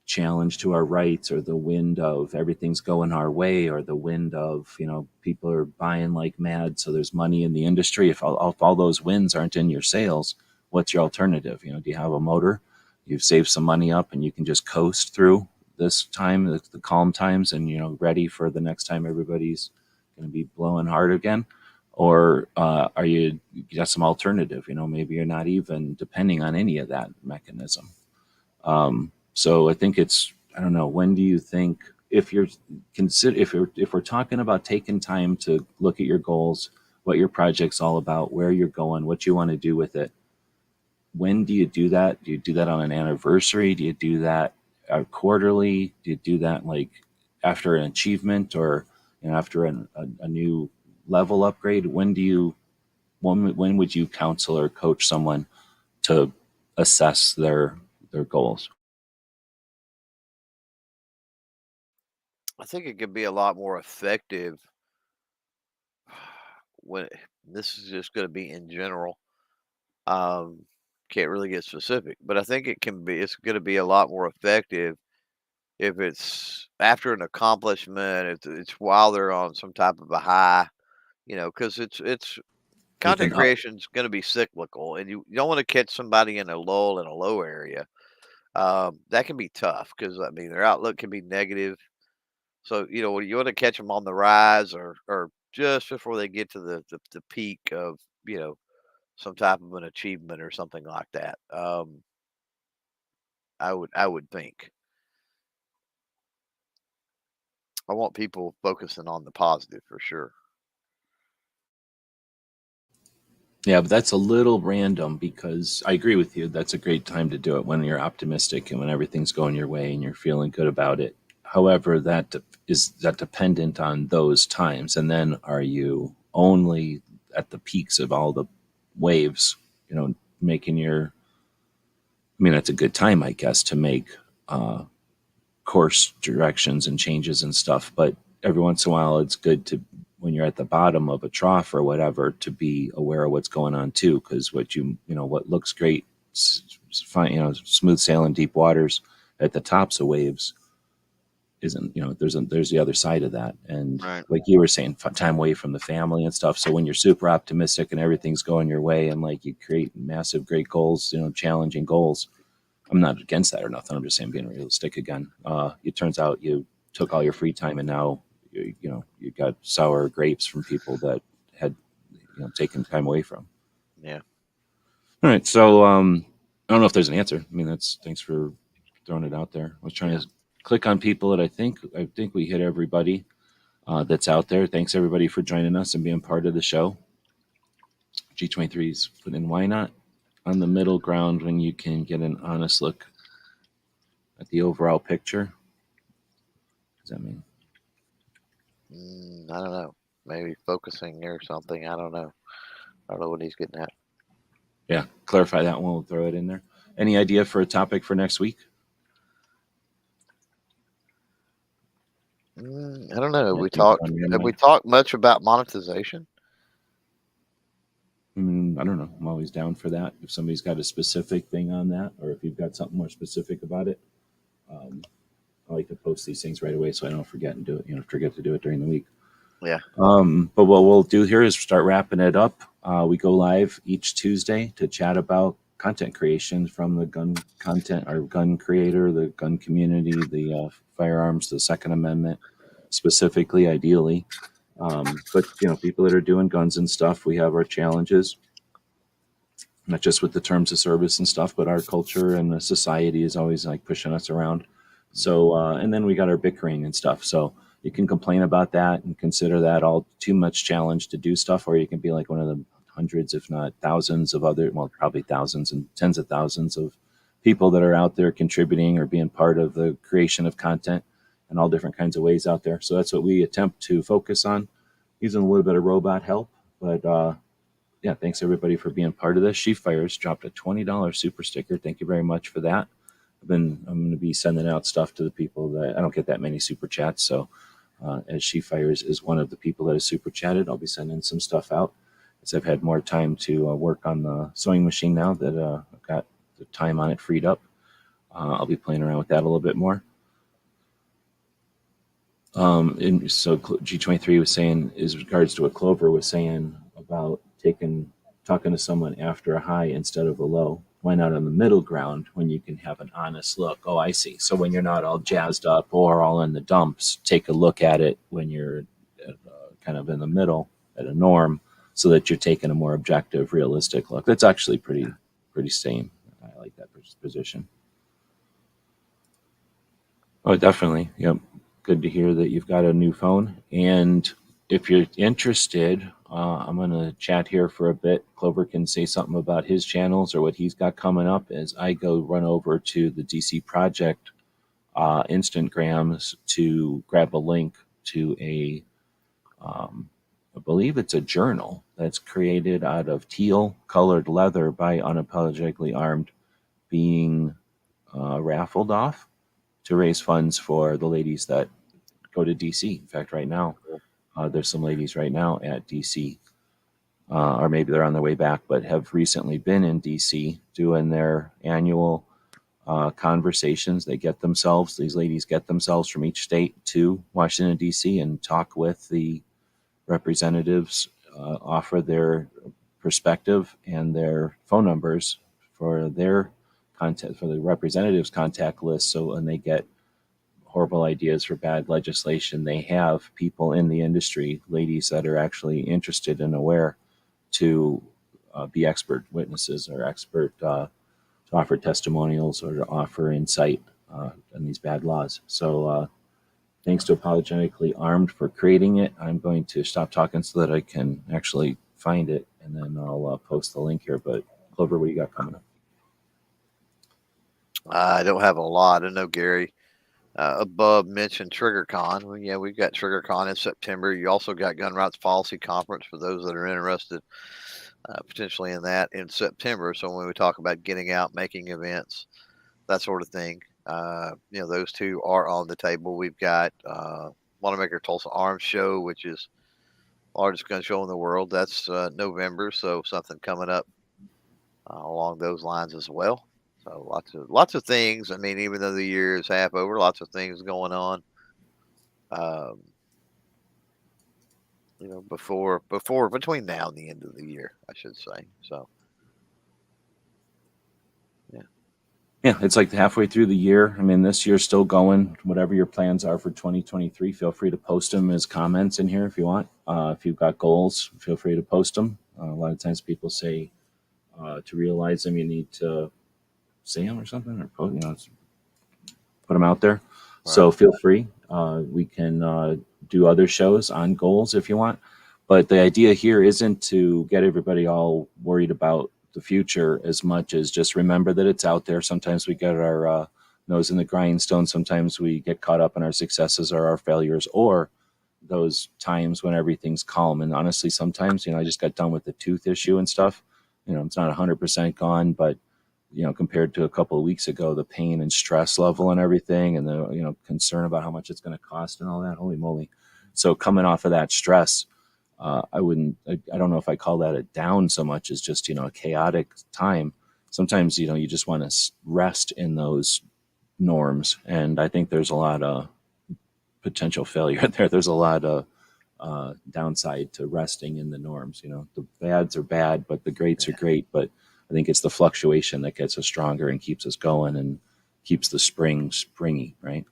challenge to our rights or the wind of everything's going our way or the wind of people are buying like mad, so there's money in the industry. If all those winds aren't in your sales, what's your alternative? Do you have a motor? You've saved some money up and you can just coast through this time, the calm times, and ready for the next time everybody's going to be blowing hard again? Or are you got some alternative? Maybe you're not even depending on any of that mechanism. So I think I don't know, when do you think, if we're talking about taking time to look at your goals, what your project's all about, where you're going, what you want to do with it, when do you do that? Do you do that on an anniversary? Do you do that quarterly? Do you do that like after an achievement or after a new level upgrade? When would you counsel or coach someone to assess their goals? I think it could be a lot more effective when this is just going to be in general. Um, can't really get specific, but I think it's going to be a lot more effective if it's after an accomplishment, if it's while they're on some type of a high, because it's With content an up creation is going to be cyclical, and you don't want to catch somebody in a lull in a low area. That can be tough because I mean their outlook can be negative. So you want to catch them on the rise or just before they get to the peak of you know some type of an achievement or something like that. I would think I want people focusing on the positive for sure. Yeah, but that's a little random because I agree with you. That's a great time to do it when you're optimistic and when everything's going your way and you're feeling good about it. However, is that dependent on those times? And then are you only at the peaks of all the waves, making I mean, that's a good time, I guess, to make uh, course directions and changes and stuff. But every once in a while, it's good to, when you're at the bottom of a trough or whatever, to be aware of what's going on too. Because what looks great, fine, smooth sailing deep waters at the tops of waves isn't. There's the other side of that. And Right. like you were saying, time away from the family and stuff. So when you're super optimistic and everything's going your way, and like you create massive, great goals, challenging goals, I'm not against that or nothing. I'm just saying, being realistic again. It turns out you took all your free time and now you got sour grapes from people that had taken time away from. Yeah. All right, so I don't know if there's an answer. I mean, thanks for throwing it out there. I was trying Yeah. to click on people that I think we hit everybody that's out there. Thanks everybody for joining us and being part of the show. G23's put in, why not on the middle ground when you can get an honest look at the overall picture? What does that mean? I don't know. Maybe focusing or something. I don't know. I don't know what he's getting at. Yeah, clarify that one. We'll throw it in there. Any idea for a topic for next week? I don't know. That deep on your Have we mind? talked much about monetization? I don't know. I'm always down for that. If somebody's got a specific thing on that, or if you've got something more specific about it, um, I like to post these things right away so I don't forget and do it. Forget to do it during the week. Yeah. But what we'll do here is start wrapping it up. We go live each Tuesday to chat about content creation from the gun content, our gun creator, the gun community, the firearms, the Second Amendment, specifically, ideally. But people that are doing guns and stuff, we have our challenges, not just with the terms of service and stuff, but our culture and the society is always like pushing us around. So, and then we got our bickering and stuff. So you can complain about that and consider that all too much challenge to do stuff, or you can be like one of the hundreds, if not thousands of other, well, probably thousands and tens of thousands of people that are out there contributing or being part of the creation of content in all different kinds of ways out there. So that's what we attempt to focus on, using a little bit of robot help, but yeah, thanks everybody for being part of this. She Fires dropped a $20 super sticker. Thank you very much for that. I'm going to be sending out stuff to the people that I don't get that many super chats, so as She Fires is one of the people that has super chatted. I'll be sending some stuff out as I've had more time to work on the sewing machine now that I've got the time on it freed up. I'll be playing around with that a little bit more. And so G23 was saying, is regards to what Clover was saying about talking to someone after a high instead of a low. Why not on the middle ground when you can have an honest look? Oh, I see. So when you're not all jazzed up or all in the dumps, take a look at it when you're kind of in the middle at a norm, so that you're taking a more objective, realistic look. That's actually pretty sane. I like that position. Oh, definitely. Yep. Good to hear that you've got a new phone. And if you're interested, I'm going to chat here for a bit. Clover can say something about his channels or what he's got coming up as I go run over to the DC Project Instagrams to grab a link to I believe it's a journal that's created out of teal colored leather by Unapologetically Armed, being raffled off to raise funds for the ladies that go to DC. In fact, right now, there's some ladies right now at DC, or maybe they're on their way back, but have recently been in DC doing their annual conversations. These ladies get themselves from each state to Washington, DC, and talk with the representatives, offer their perspective and their phone numbers for their content, for the representatives' contact list. So when they get horrible ideas for bad legislation, they have people in the industry, ladies that are actually interested and aware, to be expert witnesses or expert to offer testimonials or to offer insight on these bad laws. So thanks to Apologetically Armed for creating it. I'm going to stop talking so that I can actually find it, and then I'll post the link here. But Clover, what do you got coming up? I don't have a lot. I know Gary above mentioned TriggerCon. Well, yeah, we've got TriggerCon in September. You also got Gun Rights Policy Conference for those that are interested potentially in that in September. So when we talk about getting out, making events, that sort of thing, those two are on the table. We've got Wanamaker Tulsa Arms Show, which is the largest gun show in the world. That's November, so something coming up along those lines as well. So lots of things. I mean, even though the year is half over, lots of things going on. Before between now and the end of the year, I should say. So, Yeah, it's like halfway through the year. I mean, this year's still going. Whatever your plans are for 2023, feel free to post them as comments in here if you want. If you've got goals, feel free to post them. A lot of times people say to realize them, you need to say them or something, or put them out there. Right. So feel free. We can do other shows on goals if you want. But the idea here isn't to get everybody all worried about the future as much as just remember that it's out there. Sometimes we get our nose in the grindstone. Sometimes we get caught up in our successes or our failures, or those times when everything's calm. And honestly, sometimes, I just got done with the tooth issue and stuff. It's not 100% gone, but compared to a couple of weeks ago, the pain and stress level and everything, and the concern about how much it's going to cost and all that, holy moly. So coming off of that stress, I don't know if I call that a down so much as just, a chaotic time. Sometimes, you just want to rest in those norms. And I think there's a lot of potential failure there. There's a lot of downside to resting in the norms. The bads are bad, but the greats are great. But I think it's the fluctuation that gets us stronger and keeps us going and keeps the springy, right?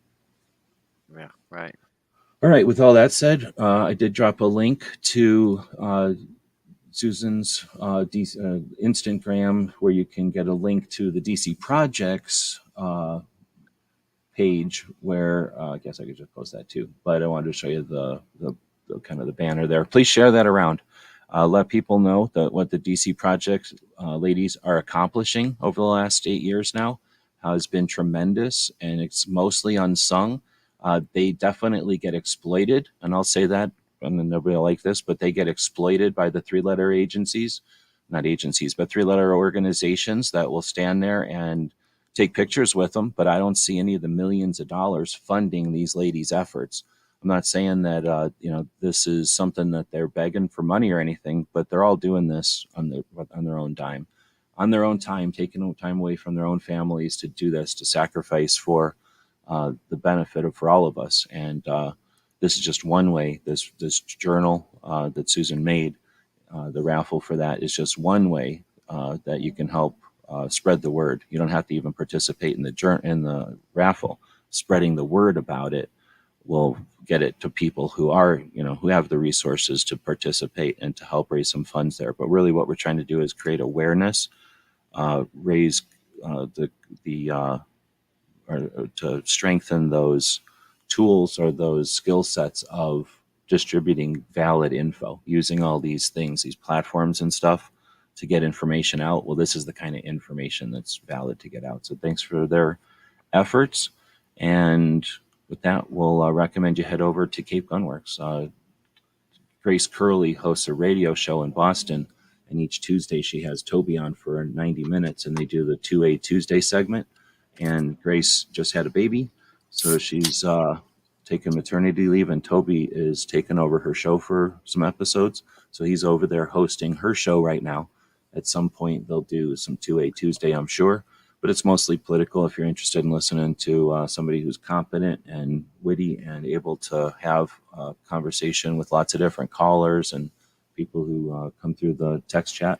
Yeah, right. All right. With all that said, I did drop a link to Susan's Instagram, where you can get a link to the DC Projects page, where I guess I could just post that too. But I wanted to show you the kind of the banner there. Please share that around. Let people know that what the DC Project ladies are accomplishing over the last 8 years now has been tremendous, and it's mostly unsung. They definitely get exploited, and I'll say that, and then nobody will like this, but they get exploited by the three-letter three-letter organizations that will stand there and take pictures with them. But I don't see any of the millions of dollars funding these ladies' efforts. I'm not saying that this is something that they're begging for money or anything, but they're all doing this on their own dime, on their own time, taking time away from their own families to do this, to sacrifice for the benefit of for all of us. And this is just one way. This journal that Susan made, the raffle for that is just one way that you can help spread the word. You don't have to even participate in the raffle. Spreading the word about it will get it to people who are, who have the resources to participate and to help raise some funds there. But really, what we're trying to do is create awareness, raise or to strengthen those tools or those skill sets of distributing valid info, using all these things, these platforms and stuff to get information out. Well, this is the kind of information that's valid to get out. So thanks for their efforts. And with that, we'll recommend you head over to Cape Gunworks. Grace Curley hosts a radio show in Boston, and each Tuesday she has Toby on for 90 minutes, and they do the 2A Tuesday segment. And Grace just had a baby, so she's taking maternity leave, and Toby is taking over her show for some episodes. So he's over there hosting her show right now. At some point, they'll do some 2A Tuesday, I'm sure. But it's mostly political. If you're interested in listening to somebody who's competent and witty and able to have a conversation with lots of different callers and people who come through the text chat,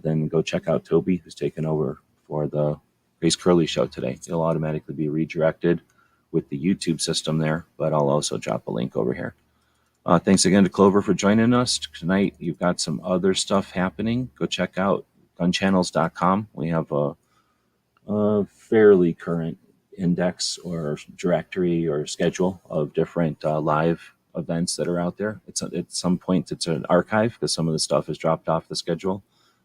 then go check out Toby, who's taken over for the Grace Curley show today. It'll automatically be redirected with the YouTube system there, but I'll also drop a link over here. Thanks again to Clover for joining us. Tonight, you've got some other stuff happening. Go check out gunchannels.com. We have a fairly current index or directory or schedule of different live events that are out there. At some point, it's an archive because some of the stuff is dropped off the schedule.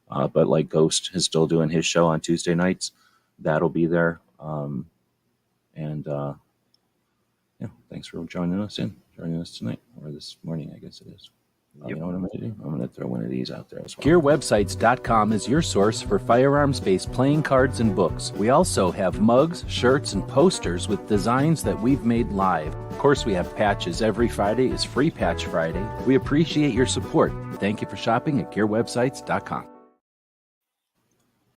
But like Ghost is still doing his show on Tuesday nights. That'll be there. Thanks for joining us tonight, or this morning, I guess it is. You know what I'm going to do? I'm going to throw one of these out there as well. GearWebsites.com is your source for firearms-based playing cards and books. We also have mugs, shirts, and posters with designs that we've made live. Of course, we have patches. Every Friday is Free Patch Friday. We appreciate your support. Thank you for shopping at GearWebsites.com.